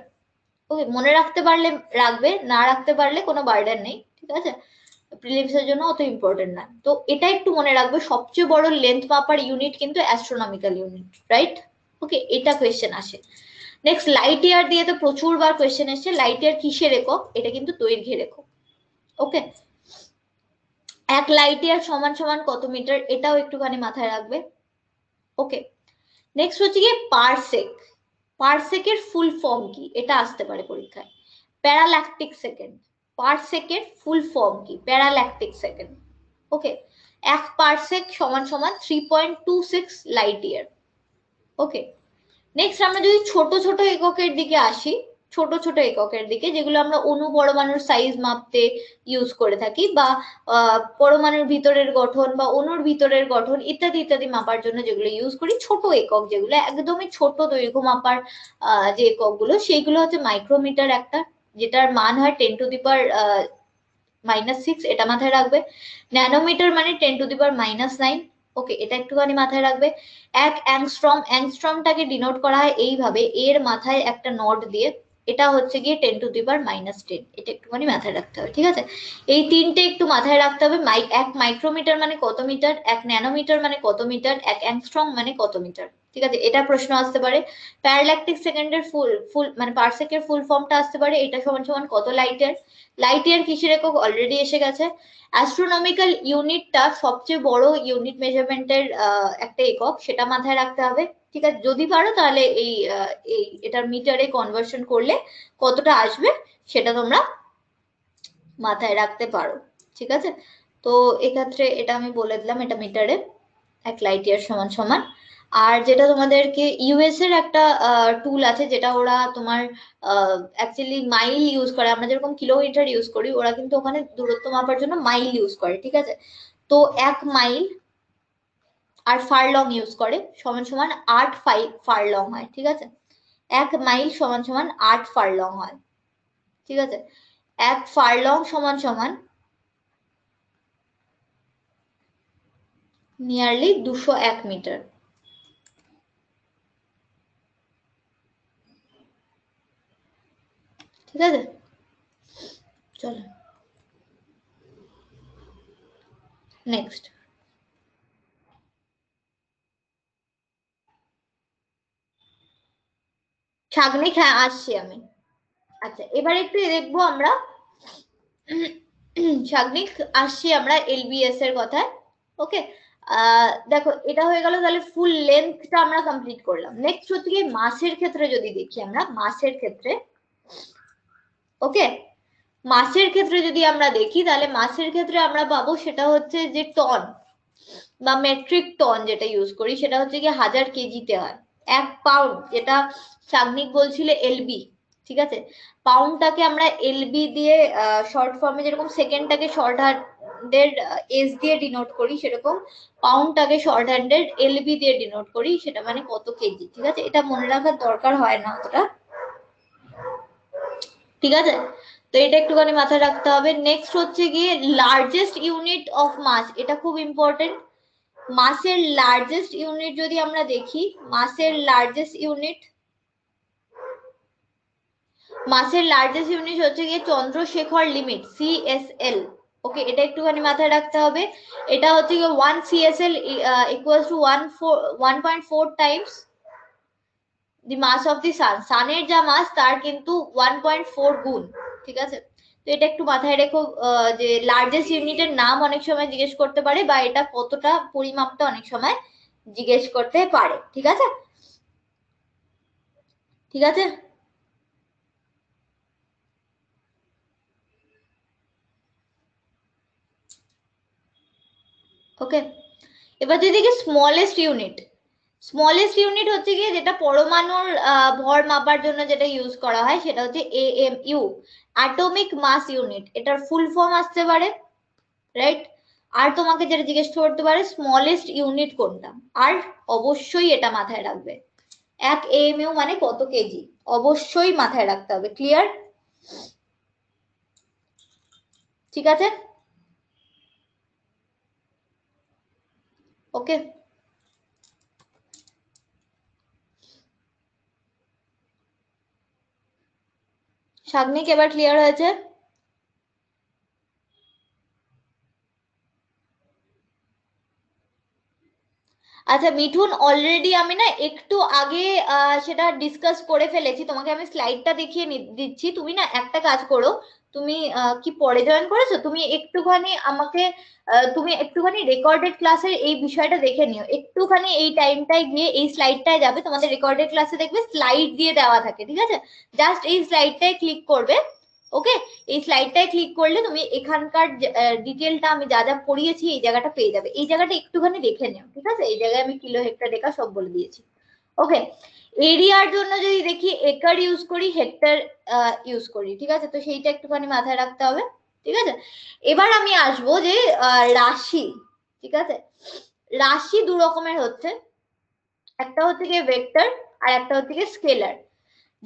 ওকে, মনে রাখতে পারলে রাখবে, না রাখতে পারলে কোনো বার্ডেন নেই, ঠিক আছে? প্রিলিমসের জন্য অত ইম্পর্টেন্ট না, তো এটা একটু মনে রাখবে, সবচেয়ে বড় লেন্থ মাপার ইউনিট কিন্তু অ্যাস্ট্রোনমিক্যাল ইউনিট, রাইট? ওকে, এটা কোয়েশ্চেন আসে। নেক্সট লাইট ইয়ার দিয়ে তো প্রচুর বার কোয়েশ্চেন এসেছে, লাইট ইয়ার কিসের একক? এটা কিন্তু দৈর্ঘ্যের একক। ওকে, 1 লাইট ইয়ার সমান সমান কত মিটার, এটাও একটুখানি মাথায় রাখবে। ওকে, নেক্সট হচ্ছে গিয়ে পারসেক। পারসেকের ফুল ফর্ম কি, এটা আসতে পারে পরীক্ষায়। প্যারাল্যাকটিক সেকেন্ড, পারসেকের ফুল ফর্ম কি? প্যারাল্যাকটিক সেকেন্ড। ওকে, 1 পারসেক সমান সমান 3.26 লাইট ইয়ার। ওকে, নেক্সট আমরা যদি ছোট ছোট এককের দিকে আসি, ছোট ছোট এককের দিকে, যেগুলো আমরা অণু পরমাণুর সাইজ মাপতে ইউজ করে থাকি, বা পরমাণুর ভিতরের গঠন বা অণুর ভিতরের গঠন ইত্যাদি ইত্যাদি মাপার জন্য যেগুলো ইউজ করি, ছোট একক যেগুলো একদমই ছোট দৈর্ঘ্য মাপার যে এককগুলো, সেইগুলো হচ্ছে মাইক্রোমিটার একটা, যেটার মান হয় 10⁻⁻⁶, এটা মাথায় রাখবে। ন্যানোমিটার মানে 10⁻⁹। ওকে, এটা একটুখানি মাথায় রাখবে। 1 অ্যাংস্ট্রম, অ্যাংস্ট্রমটাকে ডিনোট করা হয় এইভাবে, এর মাথায় একটা নট দিয়ে, এটা হচ্ছে গিয়ে 10⁻⁻10। এটা একটুখানি মাথায় রাখতে হবে, ঠিক আছে? এই তিনটে একটু মাথায় রাখতে হবে। এক মাইক্রোমিটার মানে কত মিটার, এক ন্যানোমিটার মানে কত মিটার, এক অ্যাংস্ট্রম মানে কত মিটার, ঠিক আছে? এটা প্রশ্ন আসতে পারে। প্যারাল্যাকটিক সেকেন্ডের ফুল ফুল মানে পারসেকের ফুল ফর্মটা আসতে পারে, এটা সমান সমান কত লাইটের। লাইটের কিসের একক অলরেডি এসে গেছে। অ্যাস্ট্রোনমিক্যাল ইউনিটটা সবচেয়ে বড় ইউনিট মেজারমেন্টের একটা একক, সেটা মাথায় রাখতে হবে, ঠিক আছে? যদি পারো তাহলে এই এটার মিটারে কনভার্সন করলে কতটা আসবে সেটা তোমরা মাথায় রাখতে পারো, ঠিক আছে? তো এক্ষেত্রে এটা আমি বলে দিলাম, এটা মিটারে 1 লাইট ইয়ার সমান সমান। আর যেটা তোমাদেরকে ইউএস এর একটা টুল আছে, যেটা ওরা তোমার অ্যাকচুয়ালি মাইল ইউজ করে, আমরা যেরকম কিলোমিটার ইউজ করি, ওরা কিন্তু ওখানে দূরত্ব মাপার জন্য মাইল ইউজ করে, ঠিক আছে? তো 1 মাইল আর ফারলং ইউজ করে, সমান সমান 8 ফারলং হয়, ঠিক আছে? 1 মাইল সমান সমান 8 ফারলং হয়, ঠিক আছে? 1 ফারলং সমান সমান নিয়ারলি 201 মিটার, ঠিক আছে? চলো নেক্সট। সাগ্নিক, হ্যাঁ আসছি আমি। আচ্ছা, এবার একটু দেখবো আমরা সাগ্নিক, আসছি আমরা এলবিএস এর কথায়। ওকে, দেখো এটা হয়ে গেল, তাহলে ফুল লেন্থটা আমরা কমপ্লিট করলাম। নেক্সট হচ্ছে কি মাসের ক্ষেত্রে যদি দেখি আমরা, মাসের ক্ষেত্রে, ওকে, মাসের ক্ষেত্রে যদি আমরা দেখি, তাহলে মাসের ক্ষেত্রে আমরা পাবো সেটা হচ্ছে যে টন বা মেট্রিক টন যেটা ইউজ করি, সেটা হচ্ছে কি 1000 কেজিতে হয়। 1 পাউন্ড, যেটা সাগ্নিক বলছিল এলবি, ঠিক আছে? পাউন্ডটাকে আমরা এলবি দিয়ে শর্ট ফর্মে, যেরকম সেকেন্ডটাকে শর্ট হ্যান্ডের এস দিয়ে ডিনোট করি, সেরকম পাউন্ডটাকে শর্ট হ্যান্ডের এলবি দিয়ে ডিনোট করি, সেটা মানে কত কেজি, ঠিক আছে? এটা মনে রাখার দরকার হয় না অতটা, ঠিক আছে? তো এটা একটুখানি মাথায় রাখতে হবে। নেক্সট হচ্ছে গিয়ে লার্জেস্ট ইউনিট অফ মাস, এটা খুব ইম্পর্টেন্ট। মাসের লার্জেস্ট ইউনিট যদি আমরা দেখি, মাসের লার্জেস্ট ইউনিট হচ্ছে গিয়ে চন্দ্রশেখর লিমিট, সিএসএল। ওকে, এটা একটুখানি মাথায় রাখতে হবে। এটা হচ্ছে গিয়ে 1 CSL equals to 1.4 times the mass of the sun. সানের যা মাস তার কিন্তু 1.4 গুণ, ঠিক আছে? তো এটা একটু মাথায় রেখো, যে লার্জেস্ট ইউনিটের নাম অনেক সময় জিজ্ঞেস করতে পারে, বা এটা কতটা পরিমাপটা অনেক সময় জিজ্ঞেস করতে পারে, ঠিক আছে? ঠিক আছে, ওকে। এবার যদি দেখি স্মলেস্ট ইউনিট হচ্ছে গিয়ে যেটা পরমাণুর ভর মাপার জন্য যেটা ইউজ করা হয়, সেটা হচ্ছে AMU, অ্যাটমিক মাস ইউনিট। এটার ফুল ফর্ম আসতে পারে, রাইট? আর তোমাকে যেটা জিজ্ঞেস করতে পারে স্মলেস্ট ইউনিট কোনটা, আর অবশ্যই এটা মাথায় রাখবে, 1 AMU মানে কত কেজি, অবশ্যই মাথায় রাখতে হবে। ক্লিয়ার? ঠিক আছে, ওকে। সাগ্নিক এবার ক্লিয়ার হয়েছে? আচ্ছা মিঠুন, অলরেডি আমি না একটু আগে সেটা ডিসকাস করে ফেলেছি, তোমাকে আমি স্লাইডটা দেখিয়ে দিচ্ছি। তুমি না একটা কাজ করো, তুমি কি পরে জয়েন করেছো, তুমি একটুখানি আমাকে তুমি একটুখানি রেকর্ডেড ক্লাসের এই বিষয়টা দেখে নিও, একটুখানি এই টাইমটায় গিয়ে এই স্লাইডটায় যাবে, তোমাদের রেকর্ডেড ক্লাসে দেখবে স্লাইড দিয়ে দেওয়া থাকে, ঠিক আছে? জাস্ট এই স্লাইডটায় ক্লিক করবে, ওকে? এই স্লাইডটায় ক্লিক করলে তুমি এখানকার ডিটেলটা আমি যা যা পড়িয়েছি এই জায়গাটা পেয়ে যাবে। এই জায়গাটা একটুখানি দেখে নিও, ঠিক আছে? এই জায়গায় আমি কিলো, হেক্টর, ডেকা সব বলে দিয়েছি, ওকে? এরিয়ার জন্য যদি দেখি, একর ইউজ করি, হেক্টর ইউজ করি, ঠিক আছে? তো সেইটা একটুখানি মাথায় রাখতে হবে, ঠিক আছে? এবার আমি আসবো যে রাশি, ঠিক আছে? রাশি দু রকমের হচ্ছে, একটা হচ্ছে গিয়ে ভেক্টর আর একটা হচ্ছে গিয়ে স্কেলার।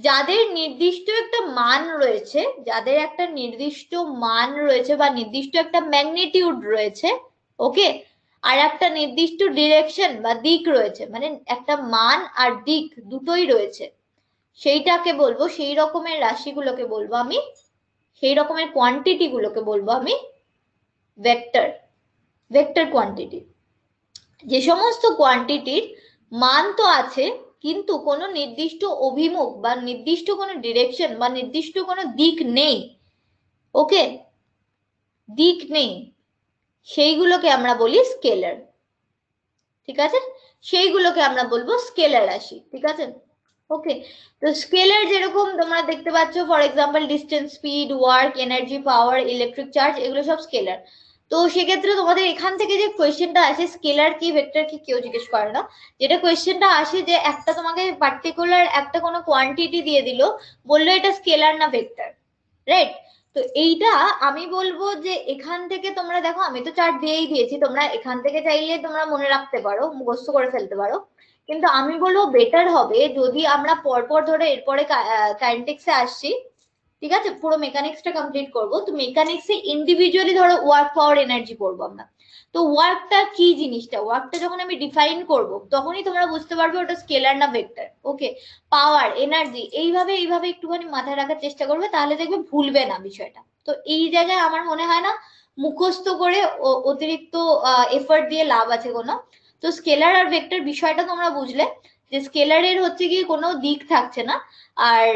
যাদের নির্দিষ্ট একটা মান রয়েছে, যাদের একটা নির্দিষ্ট মান রয়েছে বা নির্দিষ্ট একটা ম্যাগনিটিউড রয়েছে, ওকে, আর একটা নির্দিষ্ট ডিরেকশন বা দিক রয়েছে, মানে একটা মান আর দিক দুটোই রয়েছে, সেইটাকে বলবো, সেই রকমের রাশিগুলোকে বলবো আমি, সেই রকমের কোয়ান্টিটি গুলোকে বলবো আমি ভেক্টর, ভেক্টর কোয়ান্টিটি। যে সমস্ত কোয়ান্টিটির মান তো আছে কিন্তু কোনো নির্দিষ্ট অভিমুখ বা নির্দিষ্ট কোনো ডিরেকশন বা নির্দিষ্ট কোনো দিক নেই, ওকে, দিক নেই, সেইগুলোকে আমরা বলি স্কেলার, ঠিক আছে, সেইগুলোকে আমরা বলবো স্কেলার রাশি, ঠিক আছে। ওকে, তো স্কেলার যেরকম তোমরা দেখতে পাচ্ছ, for example distance, speed, work, energy, power, electric charge, এগুলো সব স্কেলার। তো সেক্ষেত্রে তোমাদের এখান থেকে যে কোয়েশ্চেনটা আসে স্কেলার কি ভেক্টর কি কেউ জিজ্ঞেস করে না, যেটা কোয়েশ্চেনটা আসে যে একটা তোমাকে পার্টিকুলার একটা কোনো কোয়ান্টিটি দিয়ে দিল, বললো এটা স্কেলার না ভেক্টর, রাইট। তো এইটা আমি বলবো যে এখান থেকে তোমরা দেখো, আমি তো চার্ট দিয়েই দিয়েছি, তোমরা এখান থেকে চাইলে তোমরা মনে রাখতে পারো, মুখস্থ করে ফেলতে পারো, কিন্তু আমি বলবো বেটার হবে যদি আমরা পরপর ধরে এরপরে কাইনেটিক্সে আসছি, ঠিক আছে, পুরো মেকানিক্সটা কমপ্লিট করব, তো মেকানিক্সে ইন্ডিভিজুয়ালি ধরো ওয়ার্ক, পাওয়ার, এনার্জি পড়বো আমরা। তো ওয়ার্কটা কি জিনিসটা, ওয়ার্কটা যখন আমি ডিফাইন করব তখনই তোমরা বুঝতে পারবে ওটা স্কেলার না ভেক্টর, ওকে। পাওয়ার, এনার্জি, এইভাবে এইভাবে একটুখানি মাথায় রাখার চেষ্টা করবে, তাহলে দেখবে ভুলবে না বিষয়টা। তো এই জায়গায় আমার মনে হয় না মুখস্থ করে অতিরিক্ত এফর্ট দিয়ে লাভ আছে কোনো। তো স্কেলার আর ভেক্টর বিষয়টা তোমরা বুঝলে, যে স্কেলারের হচ্ছে গিয়ে কোনো দিক থাকছে না, আর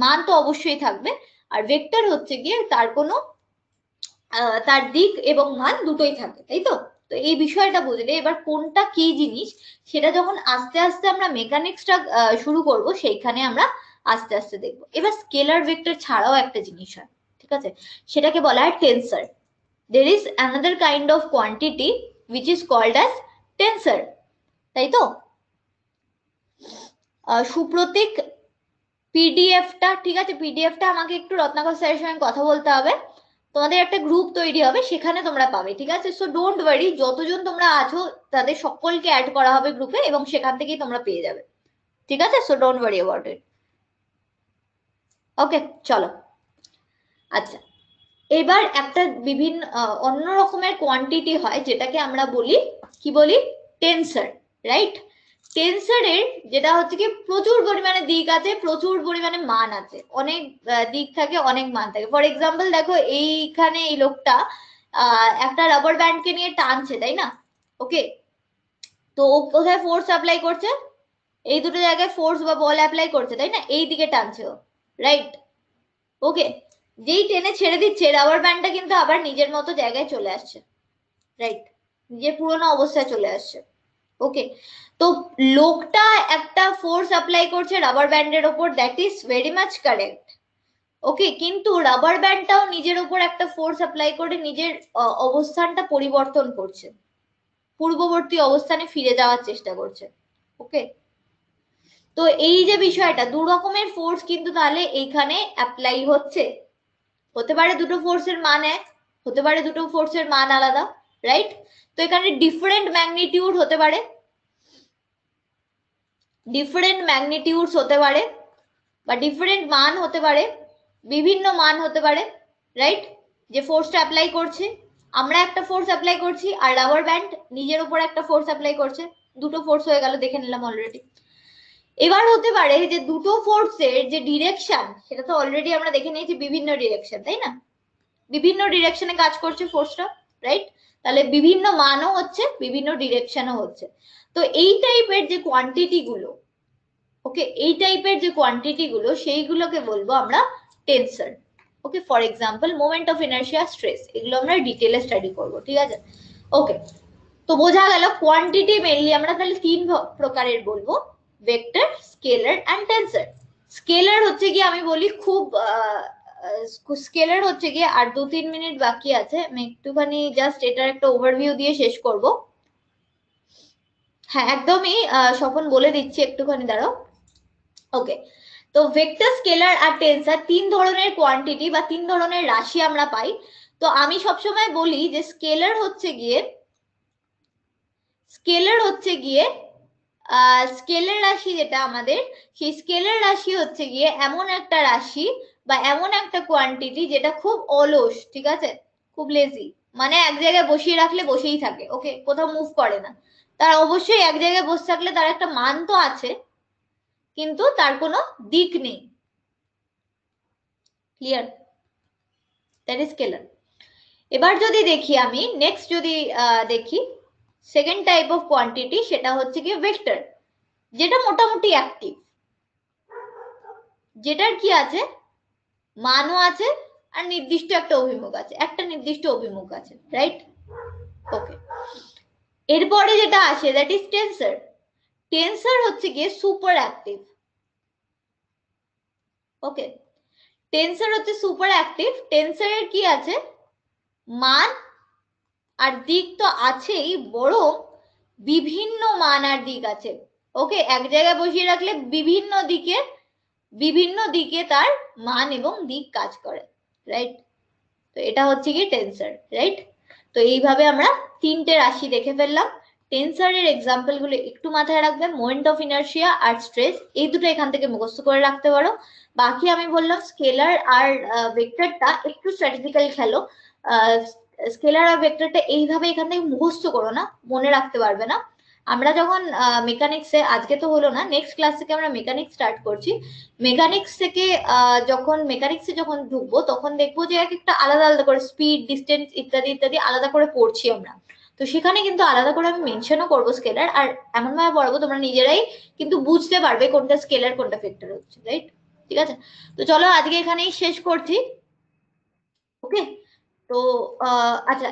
মান তো অবশ্যই থাকবে, আর ভেক্টর হচ্ছে গিয়ে তার কোনো তার দিক এবং মান দুটোই থাকে, তাই তো। তো এই বিষয়টা বুঝলে এবার কোনটা কি জিনিস সেটা যখন আস্তে আস্তে আমরা মেকানিক্সটা শুরু করব, সেইখানে আমরা আস্তে আস্তে দেখবো। এবার স্কেলার ভেক্টর ছাড়াও একটা জিনিস হয়, ঠিক আছে, সেটাকে বলা হয় tensor. there is another kind of quantity which is called as tensor, তাই তো। সুপ্রতীক পিডিএফটা, ঠিক আছে, পিডিএফটা আমাকে একটু রত্নাকর স্যারের সঙ্গে কথা বলতে হবে, তোমাদের একটা গ্রুপ তৈরি হবে, সেখানে তোমরা পাবে, ঠিক আছে। সো ডোন্ট ওয়ারি, যতজন তোমরা আছো তাদের সকলকে অ্যাড করা হবে গ্রুপে, এবং সেখান থেকেই তোমরা পেয়ে যাবে, ঠিক আছে। So don't worry about it, okay. চলো, আচ্ছা, এবার একটা বিভিন্ন অন্য রকমের কোয়ান্টিটি হয় যেটাকে আমরা বলি, কি বলি, টেন্সর, রাইট। টেন্সরের যেটা হচ্ছে কি প্রচুর পরিমাণে দিক আছে, প্রচুর পরিমাণে মান আছে, অনেক দিক থাকে, অনেক মান থাকে। ফর এক্সাম্পল দেখো, এইখানে এই লোকটা একটা রাবার ব্যান্ডকে নিয়ে টানছে, তাই না, ওকে। তো ও কোথায় ফোর্স অ্যাপ্লাই করছে, এই দুটো জায়গায় ফোর্স বা বল অ্যাপ্লাই করছে, তাই না, এই দিকে টানছে ও, রাইট, ওকে। যেই টেনে ছেড়ে দিচ্ছে, রাবার ব্যান্ডটা কিন্তু আবার নিজের মতো জায়গায় চলে আসছে, রাইট, নিজের পুরোনো অবস্থায় চলে আসছে, ওকে। তো লোকটা একটা ফোর্স অ্যাপ্লাই করছে রাবার ব্যান্ডের ওপর, that is very much correct, okay. কিন্তু রাবার ব্যান্ডটাও নিজের উপর একটা ফোর্স অ্যাপ্লাই করে নিজের অবস্থানটা পরিবর্তন করছে, পূর্ববর্তী অবস্থানে ফিরে যাওয়ার চেষ্টা করছে, ওকে। তো এই যে বিষয়টা, দু রকমের ফোর্স কিন্তু তাহলে এইখানে অ্যাপ্লাই হচ্ছে, হতে পারে দুটো ফোর্সের মান এক, হতে পারে দুটো ফোর্সের মান আলাদা, রাইট। তো এখানে ডিফারেন্ট ম্যাগনিটিউড হতে পারে, ডিফারেন্ট ম্যাগনিটিউডস হতে পারে, বা ডিফারেন্ট মান হতে পারে, বিভিন্ন মান হতে পারে, রাইট। যে ফোর্সটা অ্যাপ্লাই করছে, আমরা একটা ফোর্স অ্যাপ্লাই করছি, আর রাবার ব্যান্ড নিজের উপর একটা ফোর্স অ্যাপ্লাই করছে, দুটো ফোর্স হয়ে গেল, দেখে নিলাম অলরেডি। এবার হতে পারে যে দুটো ফোর্সের যে ডিরেকশন, সেটা তো অলরেডি আমরা দেখে নিয়েছি, বিভিন্ন ডিরেকশন, তাই না, বিভিন্ন ডিরেকশনে কাজ করছে ফোর্সটা, রাইট। তাহলে বিভিন্ন মানও হচ্ছে, বিভিন্ন ডিরেকশনও হচ্ছে। তো এই টাইপের যে কোয়ান্টিটি গুলো, ওকে, এই টাইপের যে কোয়ান্টিটি গুলো, সেইগুলোকে বলবো আমরা tensor, okay. For example moment of inertia, stress, এগুলো আমরা ডিটেইলে স্টাডি করব, ঠিক আছে, ওকে। তো বোঝা গেল কোয়ান্টিটি মেইনলি আমরা তাহলে তিন প্রকারের বলবো, vector, scalar and tensor. Scalar হচ্ছে কি আমি বলি খুব স্কেলার হচ্ছে কি, আর 2-3 মিনিট বাকি আছে, আমি একটুখানি জাস্ট এটার একটা ওভারভিউ দিয়ে শেষ করব। হ্যাঁ, একদমই স্বপন বলে দিচ্ছি, একটুখানি দাঁড়াও, ওকে। তো ভেক্টর, স্কেলার আর টেন্সর তিন ধরনের কোয়ান্টিটি বা তিন ধরনের রাশি আমরা পাই। তো আমি সবসময় বলি যে স্কেলার হচ্ছে গিয়ে স্কেলার রাশি যেটা আমাদের, সেই স্কেলার রাশি হচ্ছে গিয়ে এমন একটা রাশি বা এমন একটা কোয়ান্টিটি যেটা খুব অলস, ঠিক আছে, খুব লেজি, মানে এক জায়গায় বসিয়ে রাখলে বসেই থাকে, ওকে, কোথাও মুভ করে না। তার অবশ্যই এক জায়গায় বসে থাকলে তার একটা মান তো আছে, কিন্তু তার কোনো দিক নেই। ক্লিয়ার? That is scalar. এবার যদি দেখি আমি নেক্সট যদি দেখি সেকেন্ড টাইপ অফ কোয়ান্টিটি, সেটা হচ্ছে কি ভেক্টর, যেটা মোটামুটি অ্যাক্টিভ, যেটার কি আছে মানও আছে আর নির্দিষ্ট একটা অভিমুখ আছে, একটা নির্দিষ্ট অভিমুখ আছে, রাইট? ওকে, এরপরে যেটা আসে দ্যাট ইজ টেন্সর। টেন্সর হচ্ছে গিয়ে সুপার অ্যাক্টিভ। ওকে, টেন্সর হচ্ছে সুপার অ্যাক্টিভ। টেন্সরের কি আছে, মান আর দিক তো আছেই, বরং বিভিন্ন মান আর দিক আছে। ওকে, এক জায়গায় বসিয়ে রাখলে বিভিন্ন দিকে তার মান এবং দিক কাজ করে, রাইট? তো এটা হচ্ছে কি টেন্সর, রাইট? তো এইভাবে আমরা তিনটে রাশি দেখে ফেললাম। টেন্সরের এক্সাম্পল গুলো একটু মাথায় রাখবে, মোমেন্ট অফ ইনার্শিয়া আর স্ট্রেস, এই দুটো এখান থেকে মুখস্থ করে রাখতে পারো। বাকি আমি বললাম স্কেলার আর ভেক্টরটা একটু স্ট্র্যাটেজিক্যাল খেলো। স্কেলার আর ভেক্টরটা এইভাবে এখান থেকে মুখস্থ করো না, মনে রাখতে পারবে না। আমরা যখন মেকানিক্সে, আজকে তো হলো না, নেক্সট ক্লাস থেকে আমরা মেকানিক্স স্টার্ট করছি। মেকানিক্স থেকে যখন মেকানিক্সে যখন ঢুকবো তখন দেখবো যে এক একটা আলাদা আলাদা করে স্পিড, ডিস্টেন্স ইত্যাদি ইত্যাদি আলাদা করে পড়ছি আমরা। তো সেখানে কিন্তু আলাদা করে আমি মেনশনও করবো স্কেলার, আর এমন ভাবে পড়াবো তোমরা নিজেরাই কিন্তু বুঝতে পারবে কোনটা স্কেলার কোনটা ভেক্টর হচ্ছে, রাইট? ঠিক আছে, তো চলো আজকে এখানেই শেষ করছি। ওকে, তো আচ্ছা,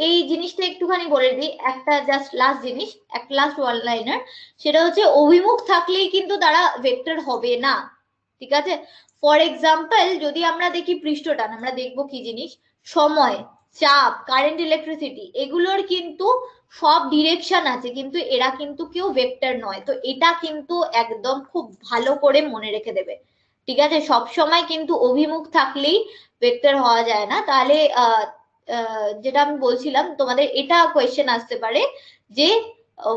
এই জিনিসটা একটুখানি বলে দিই, একটা জাস্ট লাস্ট জিনিস, একটা লাস্ট ওয়ান লাইনার, সেটা হচ্ছে অভিমুখ থাকলেই কিন্তু তারা ভেক্টর হবে না। ঠিক আছে, ফর এক্সাম্পল যদি আমরা দেখি পৃষ্ঠটান, আমরা দেখবো কি জিনিস, সময়, চাপ, কারেন্ট, ইলেকট্রিসিটি, এগুলোর কিন্তু সব ডিরেকশন আছে, কিন্তু এরা কিন্তু কেউ ভেক্টর নয়। তো এটা কিন্তু একদম খুব ভালো করে মনে রেখে দেবে। ঠিক আছে, সব সময় কিন্তু অভিমুখ থাকলেই ভেক্টর হওয়া যায় না। তাহলে যেটা আমি বলছিলাম তোমাদের, এটা কোয়েশ্চেন আসতে পারে যে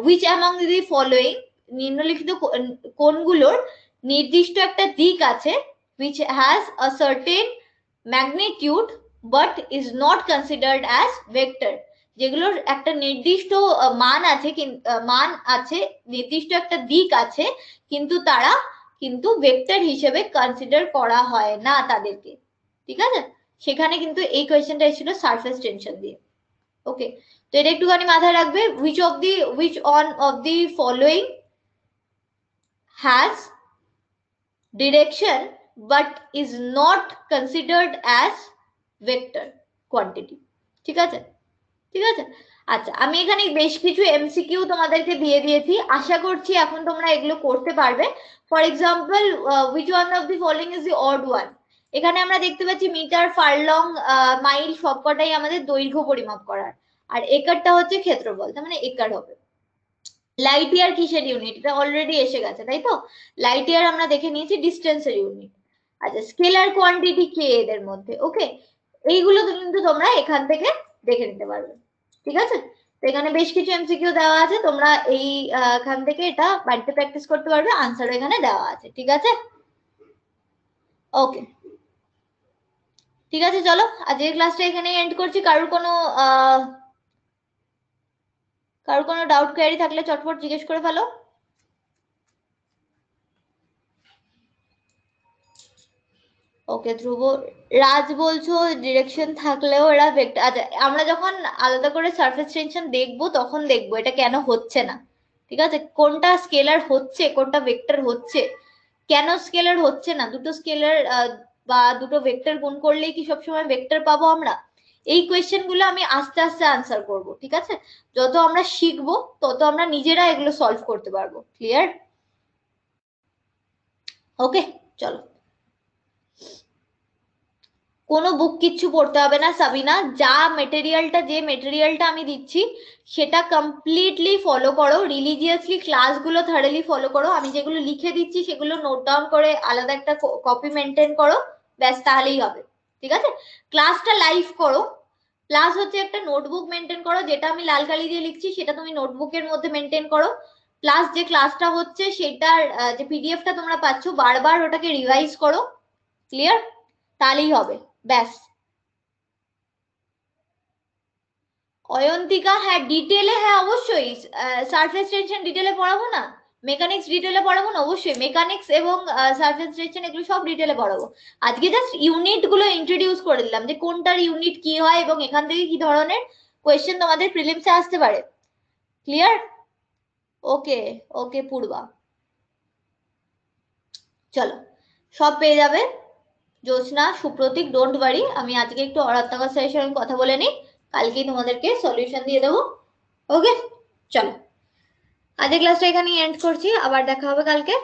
which among the following, নিম্নলিখিত কোনগুলোর নির্দিষ্ট একটা দিক আছে, which has a certain magnitude but is not considered as vector, যেগুলোর একটা নির্দিষ্ট মান আছে, মান আছে, নির্দিষ্ট একটা দিক আছে, কিন্তু তারা কিন্তু ভেক্টর হিসেবে কনসিডার করা হয় না তাদেরকে। ঠিক আছে, সেখানে কিন্তু এই কোয়েশ্চেনটা এসেছিল সারফেস টেনশন দিয়ে। ওকে, তো এটা একটুখানি মাথায় রাখবে, which one of the following has direction but is not considered as vector quantity। ঠিক আছে, ঠিক আছে। আচ্ছা, আমি এখানে বেশ কিছু এমসিকিউ তোমাদেরকে দিয়ে দিয়েছি, আশা করছি এখন তোমরা এগুলো করতে পারবে। For example, which one of the following is the odd one? এখানে আমরা দেখতে পাচ্ছি মিটার, ফারলং, মাইল সবকটাই আমাদের দৈর্ঘ্য পরিমাপ করার, আর একরটা হচ্ছে ক্ষেত্রফল, তার মানে একর হবে। লাইট ইয়ার কিসের ইউনিট? এটা অলরেডি এসে গেছে, তাই তো? লাইট ইয়ার আমরা দেখে নিয়েছি ডিস্টেন্সের ইউনিট। আচ্ছা, স্কেলার কোয়ান্টিটি কে এদের মধ্যে? ওকে, এইগুলো কিন্তু তোমরা এখান থেকে দেখে নিতে পারবে। ঠিক আছে, তো এখানে বেশ কিছু এমসিকিউ দেওয়া আছে, তোমরা এই এখান থেকে এটা বাড়িতে প্র্যাকটিস করতে পারবে, আনসার এখানে দেওয়া আছে। ঠিক আছে, ওকে, ঠিক আছে, চলো আজকের ক্লাসটা এখানে এন্ড করছি। কারোর কোনো ডাউট কোয়ারি থাকলে চটপট জিজ্ঞেস করে ফেলো। ওকে ধ্রুব, রাজ বলছো ডিরেকশন থাকলেও এরা ভেক্টর। আচ্ছা, আমরা যখন আলাদা করে সারফেস টেনশন দেখবো তখন দেখবো এটা কেন হচ্ছে না। ঠিক আছে, কোনটা স্কেলার হচ্ছে কোনটা ভেক্টর হচ্ছে, কেন স্কেলার হচ্ছে না, দুটো স্কেলার বা দুটো ভেক্টর গুণ করলেই কি সবসময় ভেক্টর পাবো আমরা? এই কোয়েশ্চেন গুলো আমি আস্তে আস্তে আনসার করব। ঠিক আছে, যত আমরা শিখবো তত আমরা নিজেরা এগুলো সলভ করতে পারবো। ক্লিয়ার? ওকে, চলো, কোনো বুক কিচ্ছু পড়তে হবে না সাবিনা, যে মেটেরিয়ালটা আমি দিচ্ছি সেটা কমপ্লিটলি ফলো করো, রিলিজিয়াসলি ক্লাসগুলো থারলি ফলো করো। আমি যেগুলো লিখে দিচ্ছি সেগুলো নোট ডাউন করে আলাদা একটা কপি মেনটেন করো, ব্যাস তাহলেই হবে। ঠিক আছে, ক্লাসটা লাইভ করো, প্লাস হচ্ছে একটা নোটবুক মেনটেন করো, যেটা আমি লাল কালি দিয়ে লিখছি সেটা তুমি নোটবুকের মধ্যে মেনটেন করো, প্লাস যে ক্লাসটা হচ্ছে সেটার যে পিডিএফটা তোমরা পাচ্ছ বারবার ওটাকে রিভাইজ করো। ক্লিয়ার? তাহলেই হবে, ব্যাস। অয়ন্তিকা, হ্যাঁ ডিটেলে, হ্যাঁ অবশ্যই সারফেস টেনশন ডিটেলে পড়াবো না, মেকানিক্স ডিটেলে পড়াবো না, অবশ্যই মেকানিক্স এবং সারফেস টেনশন এগুলো সব ডিটেলে পড়াবো। আজকে জাস্ট ইউনিট গুলো ইন্ট্রোডিউস করে দিলাম যে কোনটার ইউনিট কি হয় এবং এখান থেকে কি ধরনের কোয়েশ্চেন তোমাদের প্রিলিমসে আসতে পারে। ক্লিয়ার? ওকে ওকে পূর্বা, চলো সব পেয়ে যাবে। জ্যোৎস্না, সুপ্রতীক, ডোন্ট ওয়ারি, আমি আজকে একটু অরাত্মাকার স্যারের সঙ্গে কথা বলে নিই, কালকেই তোমাদেরকে সলিউশন দিয়ে দেবো। ওকে চলো, আজকে ক্লাসটা এখানেই এন্ড করছি, আবার দেখা হবে কালকে।